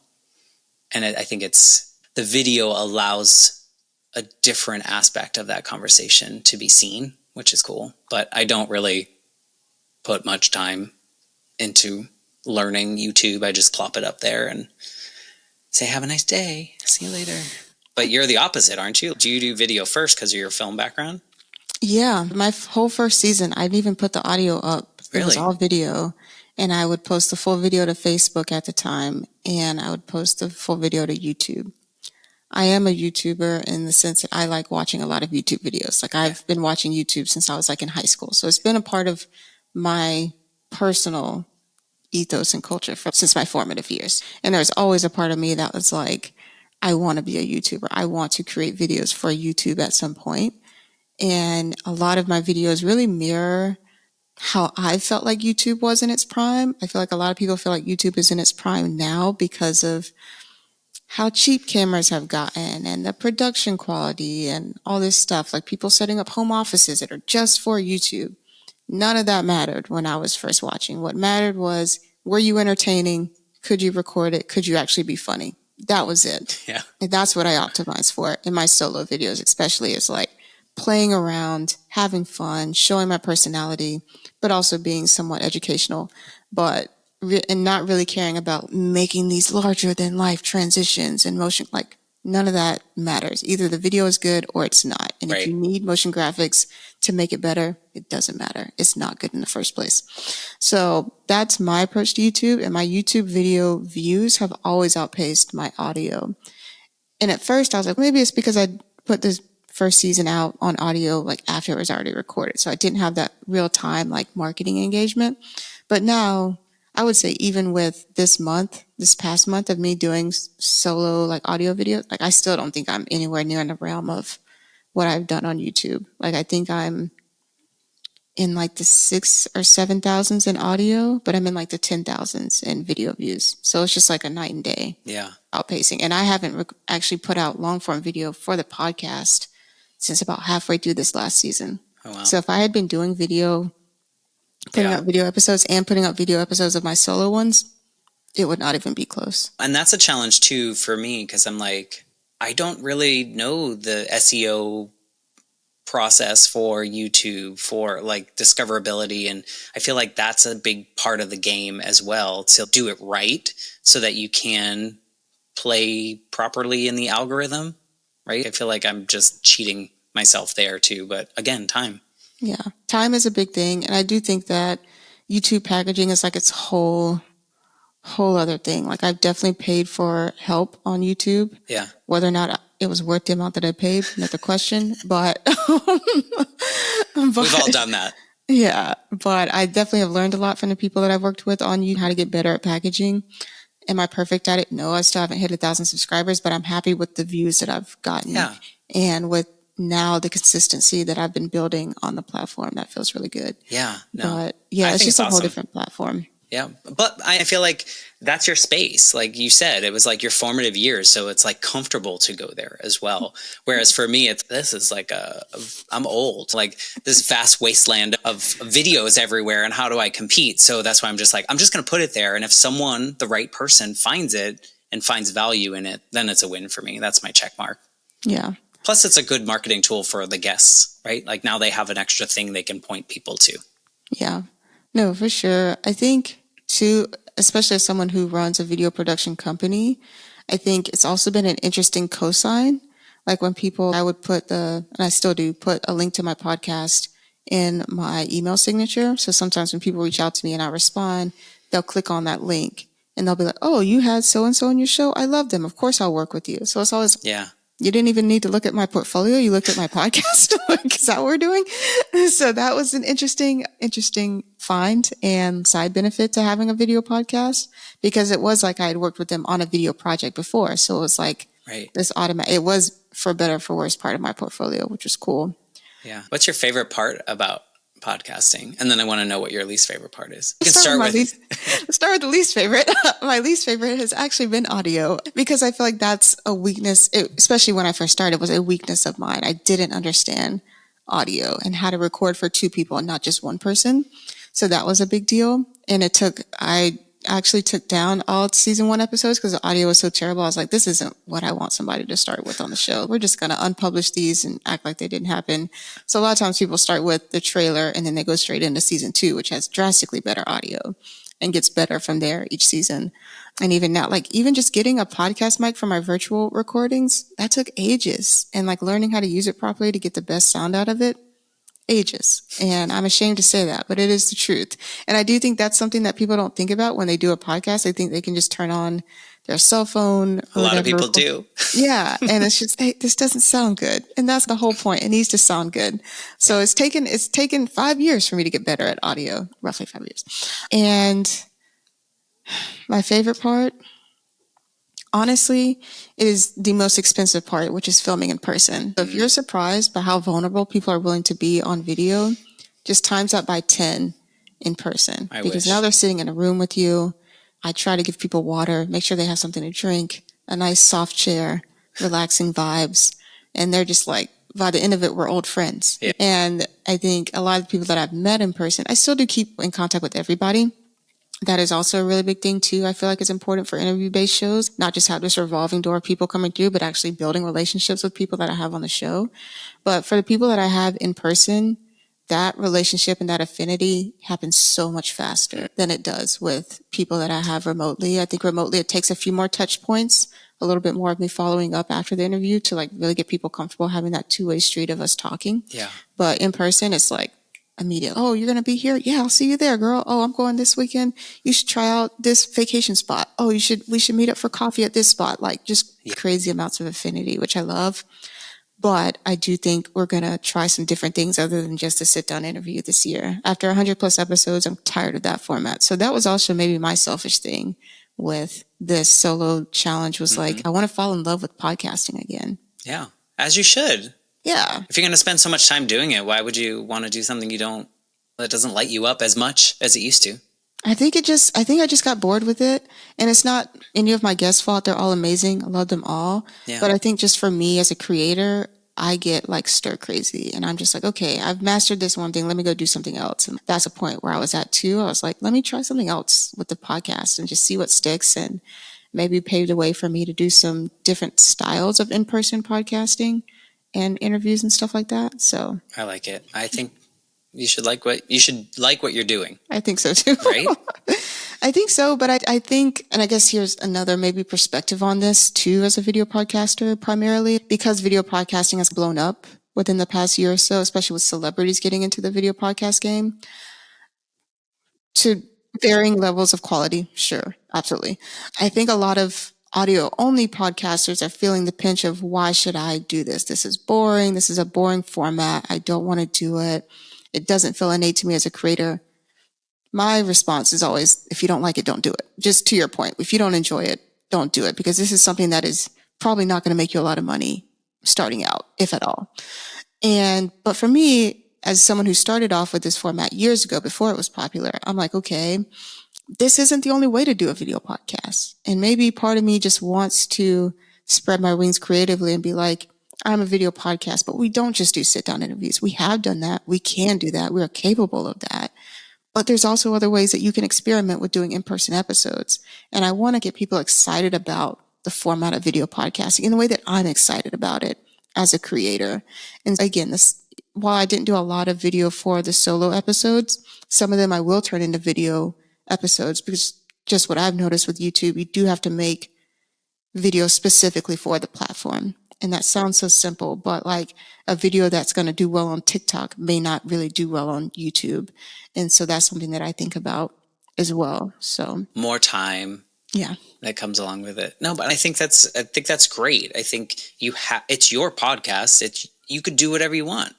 And I think the video allows a different aspect of that conversation to be seen, which is cool. But I don't really put much time into learning YouTube. I just plop it up there and say, have a nice day. See you later. But you're the opposite, aren't you? Do you do video first because of your film background? Yeah, my whole first season, I didn't even put the audio up. It was Really? all video. And I would post the full video to Facebook at the time, and I would post the full video to YouTube. I am a YouTuber in the sense that I like watching a lot of YouTube videos. Like, I've been watching YouTube since I was like in high school. So it's been a part of my personal ethos and culture since my formative years. And there's always a part of me that was like, I want to be a YouTuber. I want to create videos for YouTube at some point. And a lot of my videos really mirror how I felt like YouTube was in its prime. I feel like a lot of people feel like YouTube is in its prime now because of how cheap cameras have gotten and the production quality and all this stuff. Like, people setting up home offices that are just for YouTube. None of that mattered when I was first watching. What mattered was, were you entertaining? Could you record it? Could you actually be funny? That was it. Yeah. And that's what I optimize for in my solo videos, especially, is like playing around, having fun, showing my personality, but also being somewhat educational, and not really caring about making these larger than life transitions and motion. Like, none of that matters. Either the video is good or it's not. And if Right. you need motion graphics to make it better, it doesn't matter. It's not good in the first place. So that's my approach to YouTube. And my YouTube video views have always outpaced my audio. And at first I was like, maybe it's because I put this first season out on audio like after it was already recorded. So I didn't have that real time like marketing engagement. But now I would say, even with this past month of me doing solo like audio videos, like, I still don't think I'm anywhere near in the realm of what I've done on YouTube. Like, I think I'm in like the 6 or 7,000s in audio, but I'm in like the 10,000s in video views. So it's just like a night and day. Yeah. Outpacing. And I haven't actually put out long form video for the podcast since about halfway through this last season. Oh, wow. So if I had been doing video, putting out video episodes and putting out video episodes of my solo ones, it would not even be close. And that's a challenge too for me, because I'm like, I don't really know the SEO process for YouTube, for like discoverability. And I feel like that's a big part of the game as well, to do it right so that you can play properly in the algorithm, right? I feel like I'm just cheating myself there too. But again, time. Yeah, time is a big thing. And I do think that YouTube packaging is like its whole other thing. Like, I've definitely paid for help on YouTube. Yeah. Whether or not it was worth the amount that I paid, another question. But we've all done that. Yeah, but I definitely have learned a lot from the people that I've worked with on how to get better at packaging. Am I perfect at it? No, I still haven't hit 1,000 subscribers, but I'm happy with the views that I've gotten Yeah. and with now the consistency that I've been building on the platform. That feels really good. Yeah. No, But yeah, I it's think just it's a whole awesome. different platform. Yeah. But I feel like that's your space. Like you said, it was like your formative years. So it's like comfortable to go there as well. Whereas for me, this is like I'm old, like this vast wasteland of videos everywhere. And how do I compete? So that's why I'm just like, I'm just going to put it there. And if someone, the right person finds it and finds value in it, then it's a win for me. That's my check mark. Yeah. Plus, it's a good marketing tool for the guests, right? Like now they have an extra thing they can point people to. Yeah. No, for sure. I think too, especially as someone who runs a video production company, I think it's also been an interesting cosign. Like when people, I would put and I still do, put a link to my podcast in my email signature. So sometimes when people reach out to me and I respond, they'll click on that link and they'll be like, oh, you had so and so on your show. I love them. Of course I'll work with you. So it's always, Yeah. you didn't even need to look at my portfolio. You looked at my podcast. Like, is that what we're doing? So that was an interesting find and side benefit to having a video podcast because it was like I had worked with them on a video project before. So it was like Right. this automatic, it was for better or for worse part of my portfolio, which was cool. Yeah. What's your favorite part about podcasting? And then I want to know what your least favorite part is. You can Let's start with Let's start with the least favorite. My least favorite has actually been audio because I feel like that's a weakness, especially when I first started, was a weakness of mine. I didn't understand audio and how to record for two people and not just one person. So that was a big deal. And I actually took down all season 1 episodes because the audio was so terrible. I was like, this isn't what I want somebody to start with on the show. We're just going to unpublish these and act like they didn't happen. So a lot of times people start with the trailer and then they go straight into season 2, which has drastically better audio and gets better from there each season. And even now, like even just getting a podcast mic for my virtual recordings, that took ages. And like learning how to use it properly to get the best sound out of it, ages. And I'm ashamed to say that, but it is the truth. And I do think that's something that people don't think about when they do a podcast. They think they can just turn on their cell phone. a lot of people do. Yeah. And it's just, hey, this doesn't sound good. And that's the whole point. It needs to sound good. So it's taken 5 years for me to get better at audio, roughly 5 years. And my favorite part, honestly, is the most expensive part, which is filming in person. So if you're surprised by how vulnerable people are willing to be on video, just times that by 10 in person. Because now they're sitting in a room with you. I try to give people water, make sure they have something to drink, a nice soft chair, relaxing vibes. And they're just like, by the end of it, we're old friends. Yeah. And I think a lot of people that I've met in person, I still do keep in contact with everybody. That is also a really big thing too. I feel like it's important for interview-based shows, not just have this revolving door of people coming through, but actually building relationships with people that I have on the show. But for the people that I have in person, that relationship and that affinity happens so much faster than it does with people that I have remotely. I think remotely it takes a few more touch points, a little bit more of me following up after the interview to like really get people comfortable having that two-way street of us talking. Yeah. But in person, it's like, immediate. Oh, you're going to be here? Yeah, I'll see you there, girl. Oh, I'm going this weekend. You should try out this vacation spot. Oh, we should meet up for coffee at this spot. Like just crazy amounts of affinity, which I love. But I do think we're going to try some different things other than just a sit down interview this year. After 100 plus episodes, I'm tired of that format. So that was also maybe my selfish thing with this solo challenge was like, I want to fall in love with podcasting again. Yeah. As you should. Yeah. If you're going to spend so much time doing it, why would you want to do something that doesn't light you up as much as it used to? I think I just got bored with it. And it's not any of my guests' fault. They're all amazing. I love them all. Yeah. But I think just for me as a creator, I get like stir crazy and I'm just like, okay, I've mastered this one thing. Let me go do something else. And that's a point where I was at too. I was like, let me try something else with the podcast and just see what sticks and maybe pave the way for me to do some different styles of in-person podcasting and interviews and stuff like that. So I like it. I think you should like what you're doing. I think so too. Right? I think so, but I think, and I guess here's another maybe perspective on this too as a video podcaster, primarily because video podcasting has blown up within the past year or so, especially with celebrities getting into the video podcast game to varying levels of quality. Sure, absolutely. I think a lot of audio only podcasters are feeling the pinch of why should I do this? This is boring. This is a boring format. I don't want to do it. It doesn't feel innate to me as a creator. My response is always, if you don't like it, don't do it. Just to your point, if you don't enjoy it, don't do it, because this is something that is probably not going to make you a lot of money starting out, if at all. But for me, as someone who started off with this format years ago before it was popular, I'm like, okay, this isn't the only way to do a video podcast. And maybe part of me just wants to spread my wings creatively and be like, I'm a video podcast, but we don't just do sit down interviews. We have done that. We can do that. We are capable of that. But there's also other ways that you can experiment with doing in-person episodes. And I want to get people excited about the format of video podcasting in the way that I'm excited about it as a creator. And again, while I didn't do a lot of video for the solo episodes, some of them I will turn into video episodes, because just what I've noticed with YouTube, you do have to make videos specifically for the platform. And that sounds so simple, but like a video that's going to do well on TikTok may not really do well on YouTube. And so that's something that I think about as well. So more time. Yeah. That comes along with it. No, but I think that's great. I think it's your podcast. You could do whatever you want.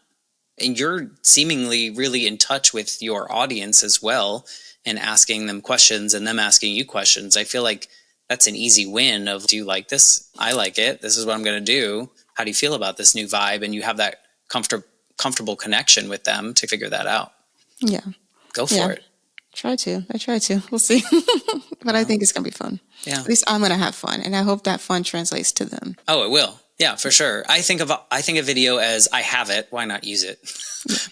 And you're seemingly really in touch with your audience as well, and asking them questions and them asking you questions. I feel like that's an easy win of, do you like this? I like it. This is what I'm going to do. How do you feel about this new vibe? And you have that comfortable connection with them to figure that out. Yeah. Go for it. I try to. We'll see. But I think it's going to be fun. Yeah. At least I'm going to have fun. And I hope that fun translates to them. Oh, it will. Yeah, for sure. I think of video as, I have it, why not use it?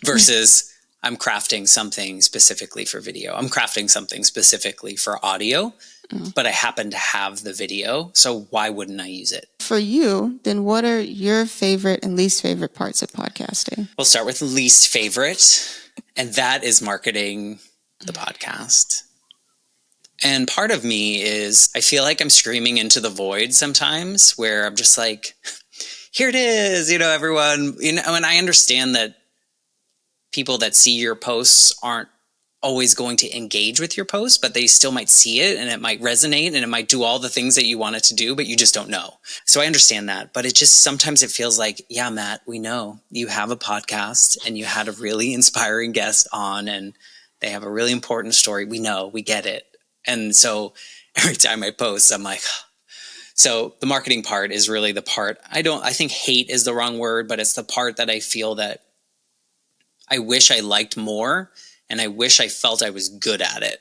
Versus I'm crafting something specifically for video. I'm crafting something specifically for audio, but I happen to have the video. So why wouldn't I use it? For you, then what are your favorite and least favorite parts of podcasting? We'll start with least favorite, and that is marketing the podcast. And part of me is, I feel like I'm screaming into the void sometimes, where I'm just like, here it is, everyone, and I understand that people that see your posts aren't always going to engage with your posts, but they still might see it, and it might resonate, and it might do all the things that you want it to do, but you just don't know. So I understand that, but sometimes it feels like, yeah, Matt, we know you have a podcast and you had a really inspiring guest on, and they have a really important story. We know, we get it. And so every time I post, I'm like, so the marketing part is really the part I think hate is the wrong word, but it's the part that I feel that I wish I liked more, and I wish I felt I was good at it.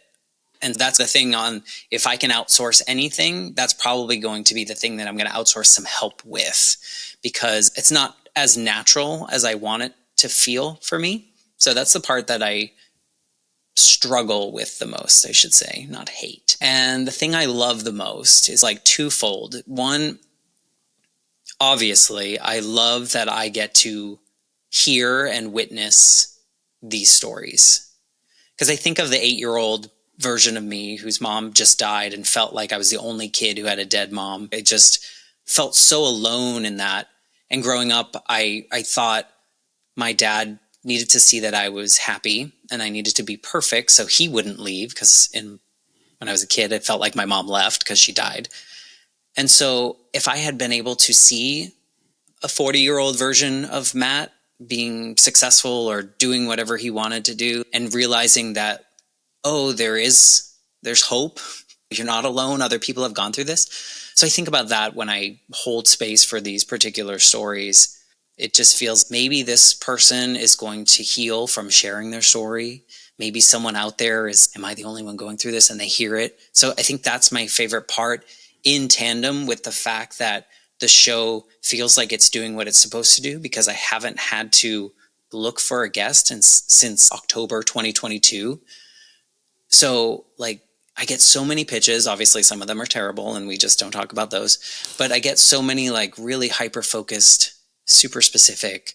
And that's the thing on, if I can outsource anything, that's probably going to be the thing that I'm going to outsource some help with, because it's not as natural as I want it to feel for me. So that's the part that I struggle with the most, I should say, not hate. And the thing I love the most is like twofold. One, obviously, I love that I get to hear and witness these stories. Because I think of the 8-year-old version of me whose mom just died and felt like I was the only kid who had a dead mom. I just felt so alone in that. And growing up, I thought my dad needed to see that I was happy, and I needed to be perfect so he wouldn't leave, because when I was a kid, it felt like my mom left because she died. And so if I had been able to see a 40-year-old version of Matt being successful or doing whatever he wanted to do, and realizing that, oh, there's hope. You're not alone. Other people have gone through this. So I think about that when I hold space for these particular stories. It just feels maybe this person is going to heal from sharing their story. Maybe someone out there am I the only one going through this? And they hear it. So I think that's my favorite part, in tandem with the fact that the show feels like it's doing what it's supposed to do, because I haven't had to look for a guest since October 2022. So like, I get so many pitches. Obviously, some of them are terrible and we just don't talk about those. But I get so many like really hyper-focused, super specific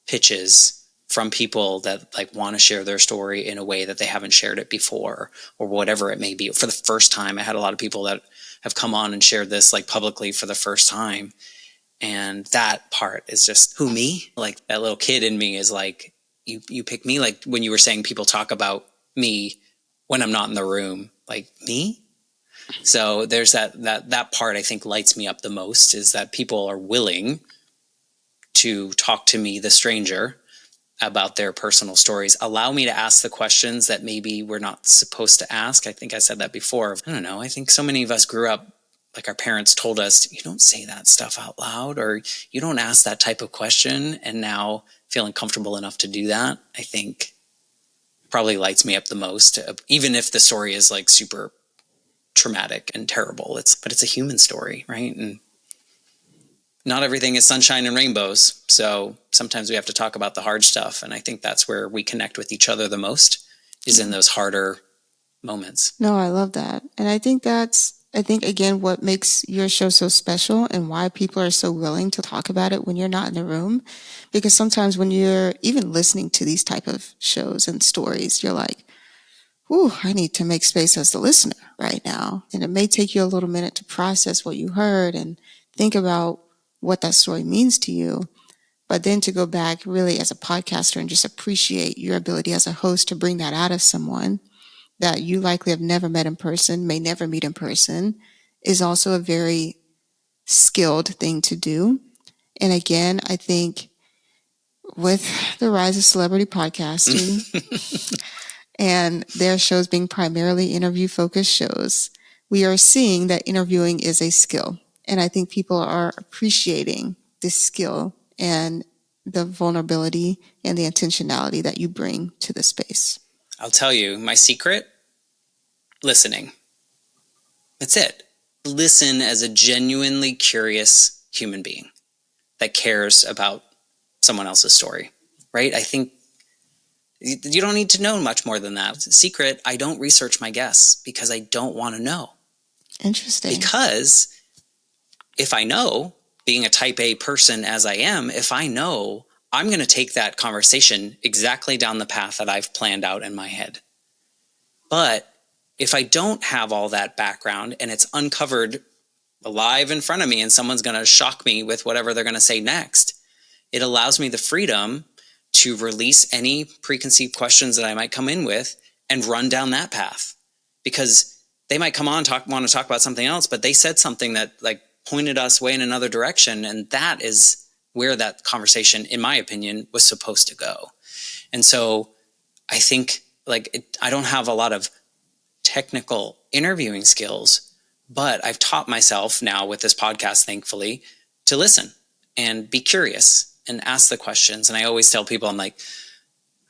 pitches from people that like want to share their story in a way that they haven't shared it before, or whatever it may be. For the first time, I had a lot of people that have come on and shared this like publicly for the first time. And that part is just who me, like that little kid in me is like, you pick me, like when you were saying people talk about me when I'm not in the room, like me. So there's that part I think lights me up the most, is that people are willing to talk to me, the stranger, about their personal stories. Allow me to ask the questions that maybe we're not supposed to ask. I think I said that before. I don't know. I think so many of us grew up like our parents told us, you don't say that stuff out loud, or you don't ask that type of question. And now feeling comfortable enough to do that, I think probably lights me up the most, even if the story is like super traumatic and terrible. But it's a human story, right? And not everything is sunshine and rainbows. So sometimes we have to talk about the hard stuff. And I think that's where we connect with each other the most, is in those harder moments. No, I love that. And I think again, what makes your show so special and why people are so willing to talk about it when you're not in the room. Because sometimes when you're even listening to these type of shows and stories, you're like, ooh, I need to make space as the listener right now. And it may take you a little minute to process what you heard and think about what that story means to you. But then to go back really as a podcaster and just appreciate your ability as a host to bring that out of someone that you likely have never met in person, may never meet in person, is also a very skilled thing to do. And again, I think with the rise of celebrity podcasting and their shows being primarily interview focused shows, we are seeing that interviewing is a skill. And I think people are appreciating this skill and the vulnerability and the intentionality that you bring to the space. I'll tell you my secret: listening. That's it. Listen as a genuinely curious human being that cares about someone else's story, right? I think you don't need to know much more than that. Secret: I don't research my guests because I don't want to know. Interesting. Because if I know, being a type A person as I am, if I know, I'm going to take that conversation exactly down the path that I've planned out in my head. But if I don't have all that background and it's uncovered alive in front of me and someone's going to shock me with whatever they're going to say next, it allows me the freedom to release any preconceived questions that I might come in with and run down that path. Because they might come on want to talk about something else, but they said something that like pointed us way in another direction. And that is where that conversation, in my opinion, was supposed to go. And so I think I don't have a lot of technical interviewing skills, but I've taught myself now with this podcast, thankfully, to listen and be curious and ask the questions. And I always tell people, I'm like,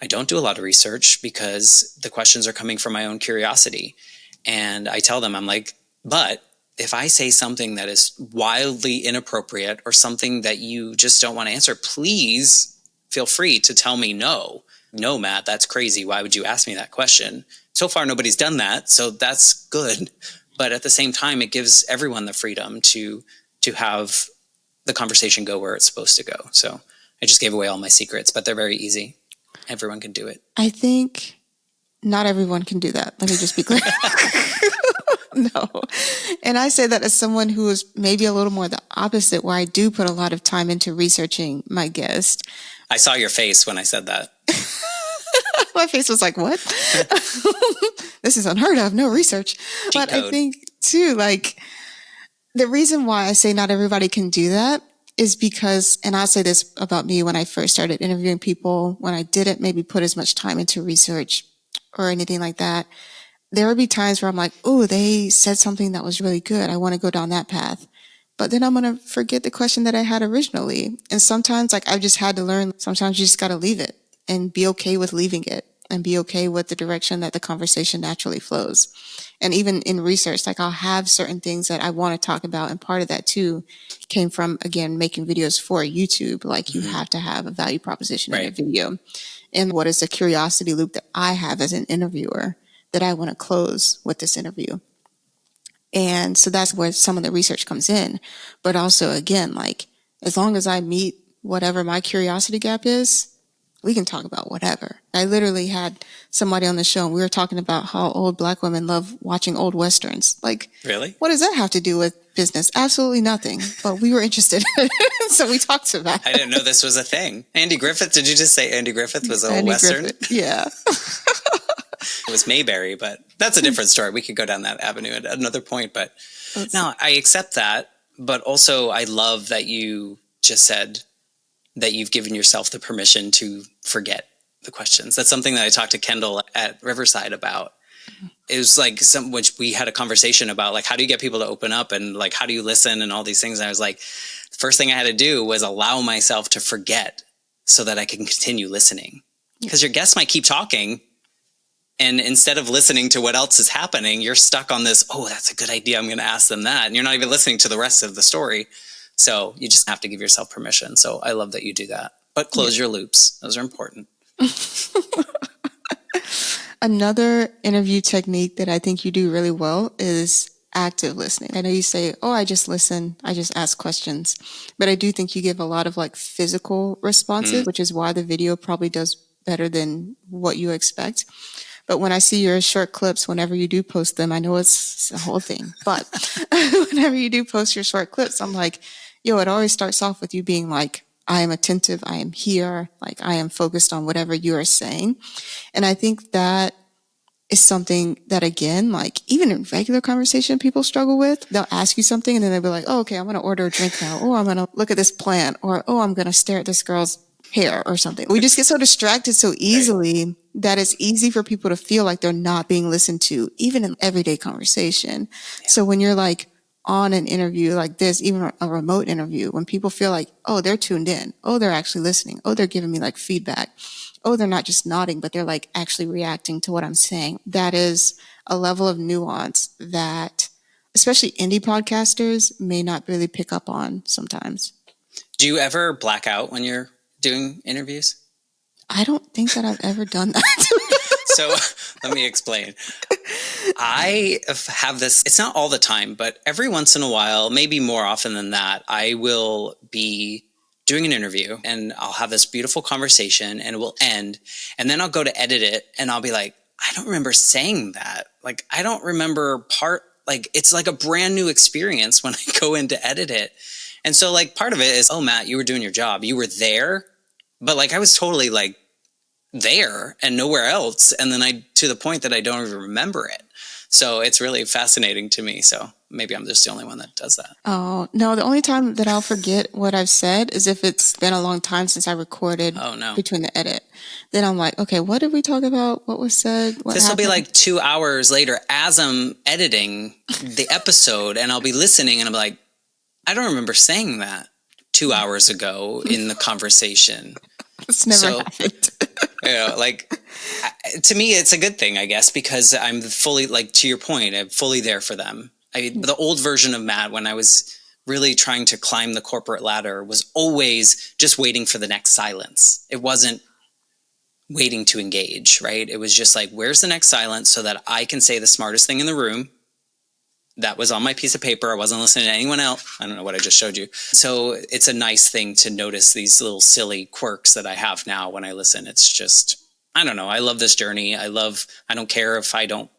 I don't do a lot of research because the questions are coming from my own curiosity. And I tell them, I'm like, but if I say something that is wildly inappropriate or something that you just don't want to answer, please feel free to tell me no. No, Matt, that's crazy. Why would you ask me that question? So far, nobody's done that, so that's good. But at the same time, it gives everyone the freedom to have the conversation go where it's supposed to go. So I just gave away all my secrets, but they're very easy. Everyone can do it. I think not everyone can do that. Let me just be clear. No. And I say that as someone who is maybe a little more the opposite, where I do put a lot of time into researching my guest. I saw your face when I said that. My face was like, what? This is unheard of. No research. But I think too, like the reason why I say not everybody can do that is because, and I'll say this about me when I first started interviewing people, when I didn't maybe put as much time into research or anything like that, there would be times where I'm like, oh, they said something that was really good. I want to go down that path. But then I'm going to forget the question that I had originally. And sometimes like I've just had to learn, sometimes you just got to leave it and be okay with leaving it and be okay with the direction that the conversation naturally flows. And even in research, like I'll have certain things that I want to talk about. And part of that too came from, again, making videos for YouTube. Like you have to have a value proposition in a video. And what is the curiosity loop that I have as an interviewer that I want to close with this interview? And so that's where some of the research comes in. But also, again, like as long as I meet whatever my curiosity gap is, we can talk about whatever. I literally had somebody on the show and we were talking about how old Black women love watching old Westerns. Like, really? What does that have to do with business? Absolutely nothing. But we were interested. So we talked about it. I didn't know this was a thing. Andy Griffith, did you just say Andy Griffith was a Western? Griffith, yeah. It was Mayberry, but that's a different story. We could go down that avenue at another point. But no, I accept that. But also I love that you just said that you've given yourself the permission to forget the questions. That's something that I talked to Kendall at Riverside about. It was like which we had a conversation about, like, how do you get people to open up and like, how do you listen and all these things. And I was like, the first thing I had to do was allow myself to forget so that I can continue listening, because your guests might keep talking. And instead of listening to what else is happening, you're stuck on this, oh, that's a good idea, I'm going to ask them that. And you're not even listening to the rest of the story. So you just have to give yourself permission. So I love that you do that. But close your loops. Those are important. Another interview technique that I think you do really well is active listening. I know you say, oh, I just listen, I just ask questions. But I do think you give a lot of like physical responses, which is why the video probably does better than what you expect. But when I see your short clips, whenever you do post them, I know it's a whole thing, but whenever you do post your short clips, I'm like, yo, it always starts off with you being like, I am attentive, I am here, like I am focused on whatever you are saying. And I think that is something that, again, like even in regular conversation, people struggle with. They'll ask you something and then they'll be like, oh, okay, I'm going to order a drink now. Or I'm going to look at this plant. Or, oh, I'm going to stare at this girl's hair or something. We just get so distracted so easily that it's easy for people to feel like they're not being listened to, even in everyday conversation. So when you're like on an interview like this, even a remote interview, when people feel like, oh, they're tuned in. Oh, they're actually listening. Oh, they're giving me like feedback. Oh, they're not just nodding, but they're like actually reacting to what I'm saying. That is a level of nuance that especially indie podcasters may not really pick up on sometimes. Do you ever black out when you're doing interviews? I don't think that I've ever done that. So let me explain. I have this, it's not all the time, but every once in a while, maybe more often than that, I will be doing an interview and I'll have this beautiful conversation and it will end. And then I'll go to edit it and I'll be like, I don't remember saying that. Like, I don't remember like, it's like a brand new experience when I go in to edit it. And so like part of it is, oh, Matt, you were doing your job. You were there, but like I was totally like there and nowhere else. And then to the point that I don't even remember it. So it's really fascinating to me. So maybe I'm just the only one that does that. Oh, no, the only time that I'll forget what I've said is if it's been a long time since I recorded between the edit. Then I'm like, okay, what did we talk about? What was said? This will be like 2 hours later as I'm editing the episode and I'll be listening and I'm like, I don't remember saying that 2 hours ago in the conversation. It's never happened. Like to me, it's a good thing, I guess, because I'm fully, like, to your point, I'm fully there for them. The old version of Matt, when I was really trying to climb the corporate ladder, was always just waiting for the next silence. It wasn't waiting to engage, right? It was just like, where's the next silence so that I can say the smartest thing in the room? That was on my piece of paper. I wasn't listening to anyone else. I don't know what I just showed you. So it's a nice thing to notice these little silly quirks that I have now when I listen. It's just, I don't know. I love this journey. I don't care if I don't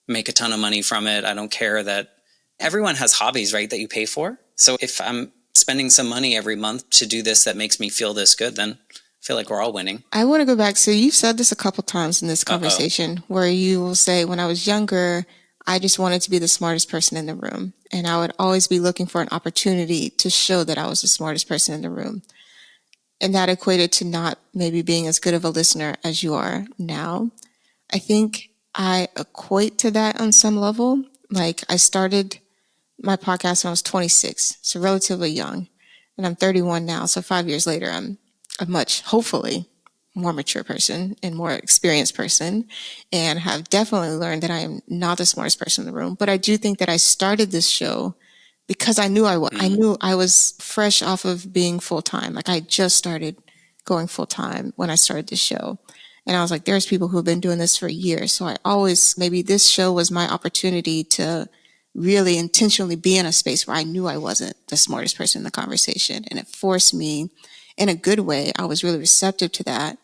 make a ton of money from it. I don't care that everyone has hobbies, right, that you pay for. So if I'm spending some money every month to do this that makes me feel this good, then I feel like we're all winning. I want to go back. So you've said this a couple times in this conversation where you will say, when I was younger, I just wanted to be the smartest person in the room. And I would always be looking for an opportunity to show that I was the smartest person in the room. And that equated to not maybe being as good of a listener as you are now. I think I equate to that on some level. Like, I started my podcast when I was 26, so relatively young. And I'm 31 now, so 5 years later, I'm a much, hopefully, more mature person and more experienced person, and have definitely learned that I am not the smartest person in the room. But I do think that I started this show because I knew I was. I knew I was fresh off of being full-time. Like, I just started going full-time when I started this show. And I was like, there's people who have been doing this for years. So maybe this show was my opportunity to really intentionally be in a space where I knew I wasn't the smartest person in the conversation. And it forced me, in a good way, I was really receptive to that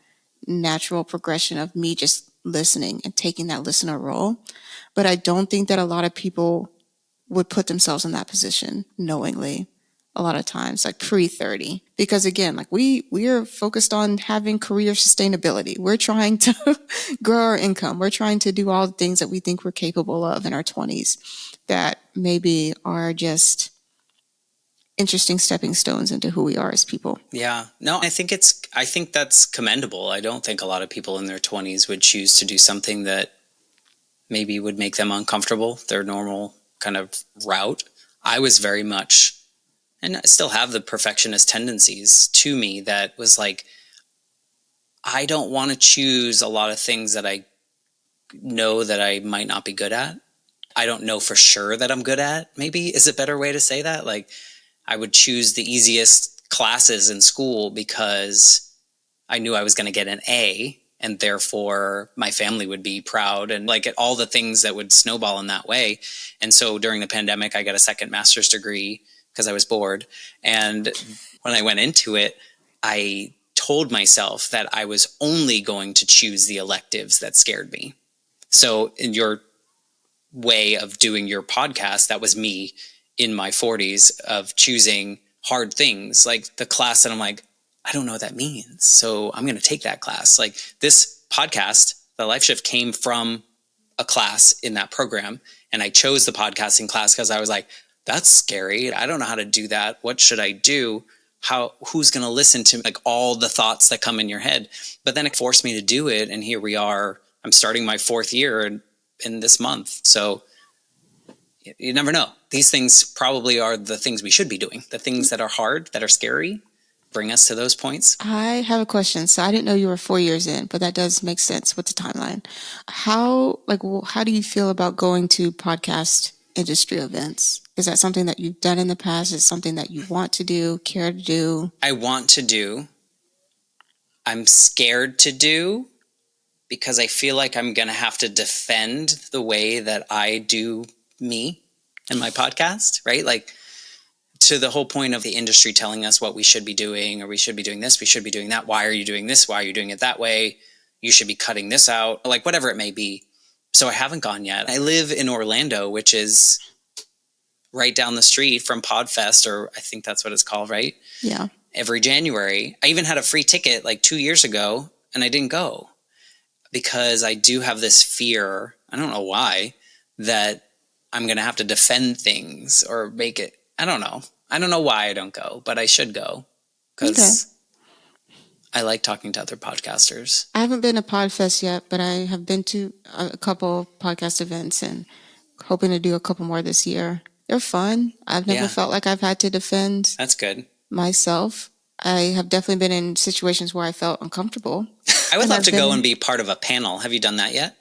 natural progression of me just listening and taking that listener role. But I don't think that a lot of people would put themselves in that position knowingly a lot of times, like pre-30. Because again, like we are focused on having career sustainability. We're trying to grow our income. We're trying to do all the things that we think we're capable of in our 20s that maybe are just interesting stepping stones into who we are as people. Yeah. No, I think that's commendable. I don't think a lot of people in their 20s would choose to do something that maybe would make them uncomfortable, their normal kind of route. I was very much, and I still have the perfectionist tendencies to me that was like, I don't want to choose a lot of things that I know that I might not be good at. I don't know for sure that I'm good at, maybe is a better way to say that. Like, I would choose the easiest classes in school because I knew I was going to get an A, and therefore my family would be proud, and like all the things that would snowball in that way. And so during the pandemic, I got a second master's degree because I was bored. And when I went into it, I told myself that I was only going to choose the electives that scared me. So in your way of doing your podcast, that was me in my 40s of choosing hard things, like the class that I'm like, I don't know what that means, so I'm going to take that class. Like this podcast, the Life Shift, came from a class in that program, and I chose the podcasting class because I was like, that's scary. I don't know how to do that. What should I do? Who's going to listen to like all the thoughts that come in your head? But then it forced me to do it, and here we are. I'm starting my 4th year in this month. So you never know. These things probably are the things we should be doing. The things that are hard, that are scary, bring us to those points. I have a question. So I didn't know you were 4 years in, but that does make sense with the timeline. How do you feel about going to podcast industry events? Is that something that you've done in the past? Is it something that you want to do, care to do? I want to do. I'm scared to do because I feel like I'm going to have to defend the way that I do me and my podcast, right? Like, to the whole point of the industry telling us what we should be doing, or we should be doing this, we should be doing that. Why are you doing this? Why are you doing it that way? You should be cutting this out, like whatever it may be. So I haven't gone yet. I live in Orlando, which is right down the street from Podfest, or I think that's what it's called, right? Yeah. Every January. I even had a free ticket like 2 years ago, and I didn't go because I do have this fear, I don't know why, that I'm going to have to defend things or make it, I don't know. I don't know why I don't go, but I should go because I like talking to other podcasters. I haven't been to Podfest yet, but I have been to a couple podcast events and hoping to do a couple more this year. They're fun. I've never felt like I've had to defend That's good. myself. I have definitely been in situations where I felt uncomfortable. I would love to go and be part of a panel. Have you done that yet?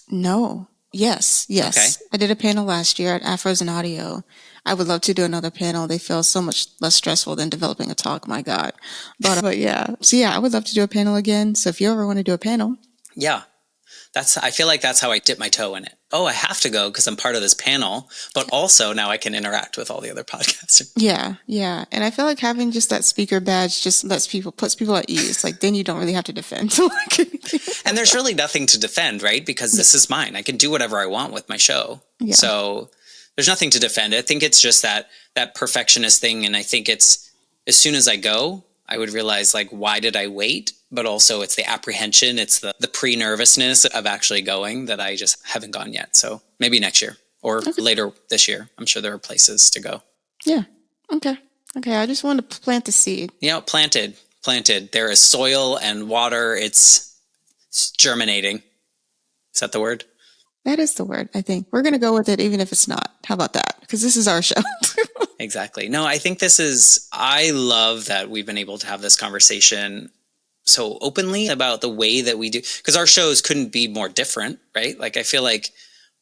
No. Yes. Okay. I did a panel last year at Afros and Audio. I would love to do another panel. They feel so much less stressful than developing a talk. My God. But yeah. So yeah, I would love to do a panel again. So if you ever want to do a panel. Yeah. I feel like that's how I dip my toe in it. Oh, I have to go because I'm part of this panel, but also now I can interact with all the other podcasters. Yeah. And I feel like having just that speaker badge just puts people at ease. Like then you don't really have to defend. And there's really nothing to defend, right? Because this is mine. I can do whatever I want with my show. Yeah. So there's nothing to defend. I think it's just that perfectionist thing. And I think it's, as soon as I go, I would realize like, why did I wait? But also it's the apprehension. It's the pre-nervousness of actually going that I just haven't gone yet. So maybe next year or later this year. I'm sure there are places to go. Yeah. Okay. I just wanted to plant the seed. Yeah, planted. There is soil and water. It's germinating. Is that the word? That is the word, I think. We're going to go with it even if it's not. How about that? Because this is our show. Exactly. No, I think I love that we've been able to have this conversation so openly about the way that we do, because our shows couldn't be more different, right? Like, I feel like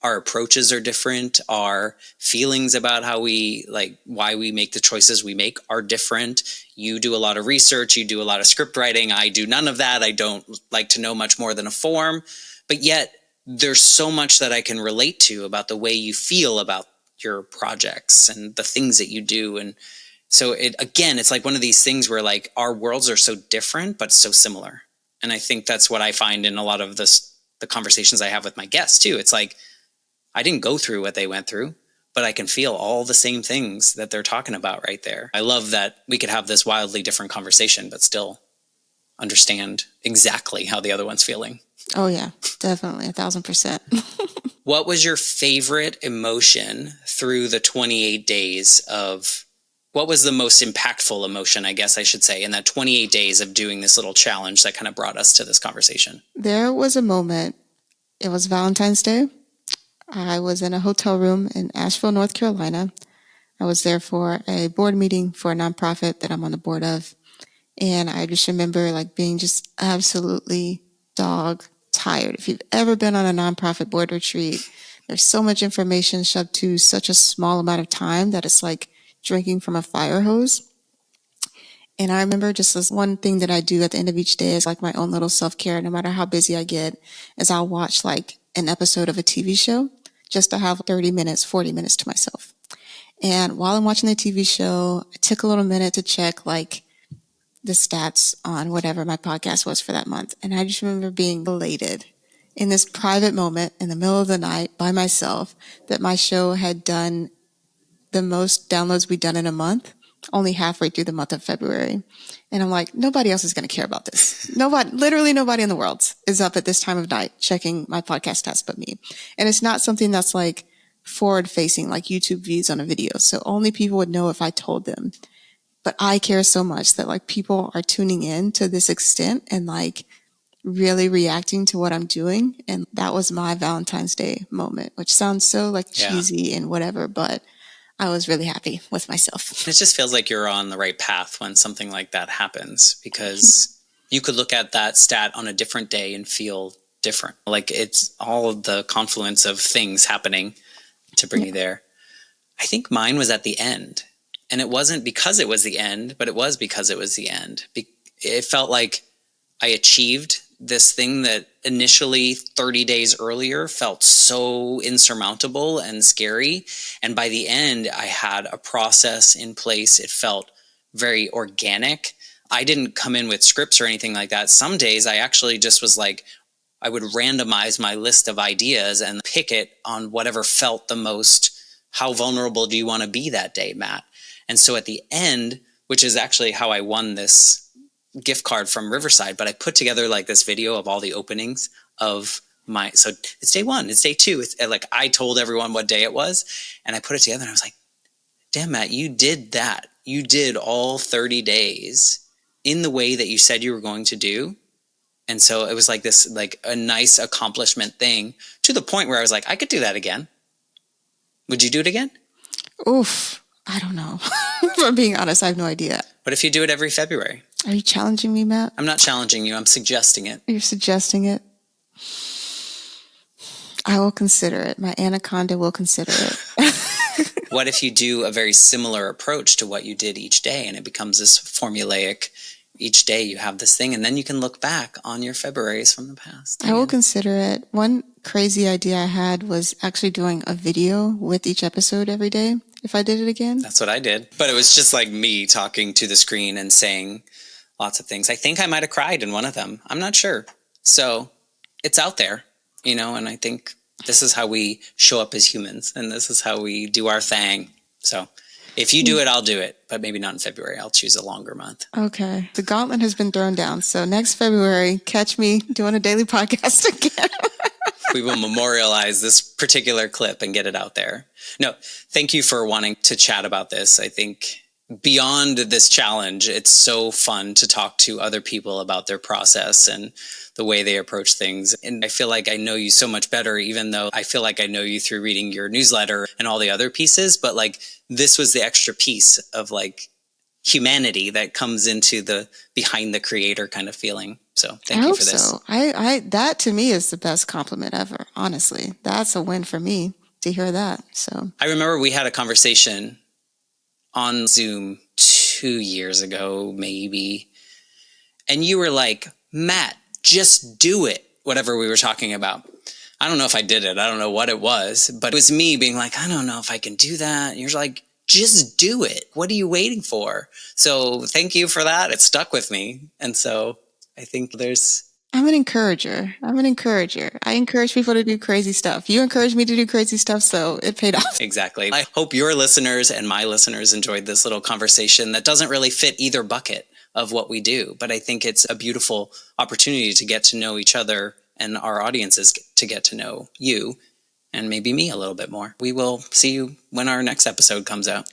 our approaches are different. Our feelings about why we make the choices we make are different. You do a lot of research. You do a lot of script writing. I do none of that. I don't like to know much more than a form, but yet there's so much that I can relate to about the way you feel about your projects and the things that you do. And so it's like one of these things where like our worlds are so different, but so similar. And I think that's what I find in a lot of the conversations I have with my guests too. It's like, I didn't go through what they went through, but I can feel all the same things that they're talking about right there. I love that we could have this wildly different conversation, but still understand exactly how the other one's feeling. Oh yeah, definitely 1,000%. What was your favorite emotion through the 28 days of What was the most impactful emotion, I guess I should say, in that 28 days of doing this little challenge that kind of brought us to this conversation? There was a moment, it was Valentine's Day. I was in a hotel room in Asheville, North Carolina. I was there for a board meeting for a nonprofit that I'm on the board of. And I just remember like being just absolutely dog tired. If you've ever been on a nonprofit board retreat, there's so much information shoved to such a small amount of time that it's like drinking from a fire hose. And I remember just this one thing that I do at the end of each day is like my own little self-care, no matter how busy I get, is I'll watch like an episode of a TV show just to have 30 minutes, 40 minutes to myself. And while I'm watching the TV show, I took a little minute to check like the stats on whatever my podcast was for that month. And I just remember being elated in this private moment in the middle of the night by myself that my show had done the most downloads we'd done in a month, only halfway through the month of February. And I'm like, nobody else is going to care about this. Literally nobody in the world is up at this time of night checking my podcast stats but me. And it's not something that's like forward facing, like YouTube views on a video. So only people would know if I told them. But I care so much that like people are tuning in to this extent and like really reacting to what I'm doing. And that was my Valentine's Day moment, which sounds so like cheesy and whatever, but I was really happy with myself. It just feels like you're on the right path when something like that happens, because you could look at that stat on a different day and feel different. Like it's all of the confluence of things happening to bring you there. I think mine was at the end. And it wasn't because it was the end, but it was because it was the end. It felt like I achieved this thing that initially 30 days earlier felt so insurmountable and scary. And by the end, I had a process in place. It felt very organic. I didn't come in with scripts or anything like that. Some days I actually just was like, I would randomize my list of ideas and pick it on whatever felt the most. How vulnerable do you want to be that day, Matt? And so at the end, which is actually how I won this gift card from Riverside, but I put together like this video of all the openings of so it's day one, it's day two. It's like, I told everyone what day it was and I put it together and I was like, damn, Matt, you did that. You did all 30 days in the way that you said you were going to do. And so it was like this, like a nice accomplishment thing, to the point where I was like, I could do that again. Would you do it again? Oof. I don't know. If I'm being honest, I have no idea. What if you do it every February? Are you challenging me, Matt? I'm not challenging you. I'm suggesting it. You're suggesting it? I will consider it. My anaconda will consider it. What if you do a very similar approach to what you did each day, and it becomes this formulaic, each day you have this thing, and then you can look back on your Februarys from the past. I will consider it. One crazy idea I had was actually doing a video with each episode every day if I did it again. That's what I did. But it was just like me talking to the screen and saying lots of things. I think I might have cried in one of them. I'm not sure. So it's out there, and I think this is how we show up as humans, and this is how we do our thing. So if you do it, I'll do it, but maybe not in February. I'll choose a longer month. Okay. The gauntlet has been thrown down. So next February, catch me doing a daily podcast again. We will memorialize this particular clip and get it out there. No, thank you for wanting to chat about this. I think beyond this challenge, it's so fun to talk to other people about their process and the way they approach things. And I feel like I know you so much better, even though I feel like I know you through reading your newsletter and all the other pieces. But like, this was the extra piece of like humanity that comes into the behind the creator kind of feeling. So thank you for this. So. That to me is the best compliment ever. Honestly, that's a win for me to hear that. So I remember we had a conversation on Zoom 2 years ago, maybe. And you were like, Matt, just do it. Whatever we were talking about. I don't know if I did it. I don't know what it was, but it was me being like, I don't know if I can do that. And you're like, just do it. What are you waiting for? So thank you for that. It stuck with me. And so I think I'm an encourager. I encourage people to do crazy stuff. You encouraged me to do crazy stuff, so it paid off. Exactly. I hope your listeners and my listeners enjoyed this little conversation that doesn't really fit either bucket of what we do, but I think it's a beautiful opportunity to get to know each other and our audiences to get to know you and maybe me a little bit more. We will see you when our next episode comes out.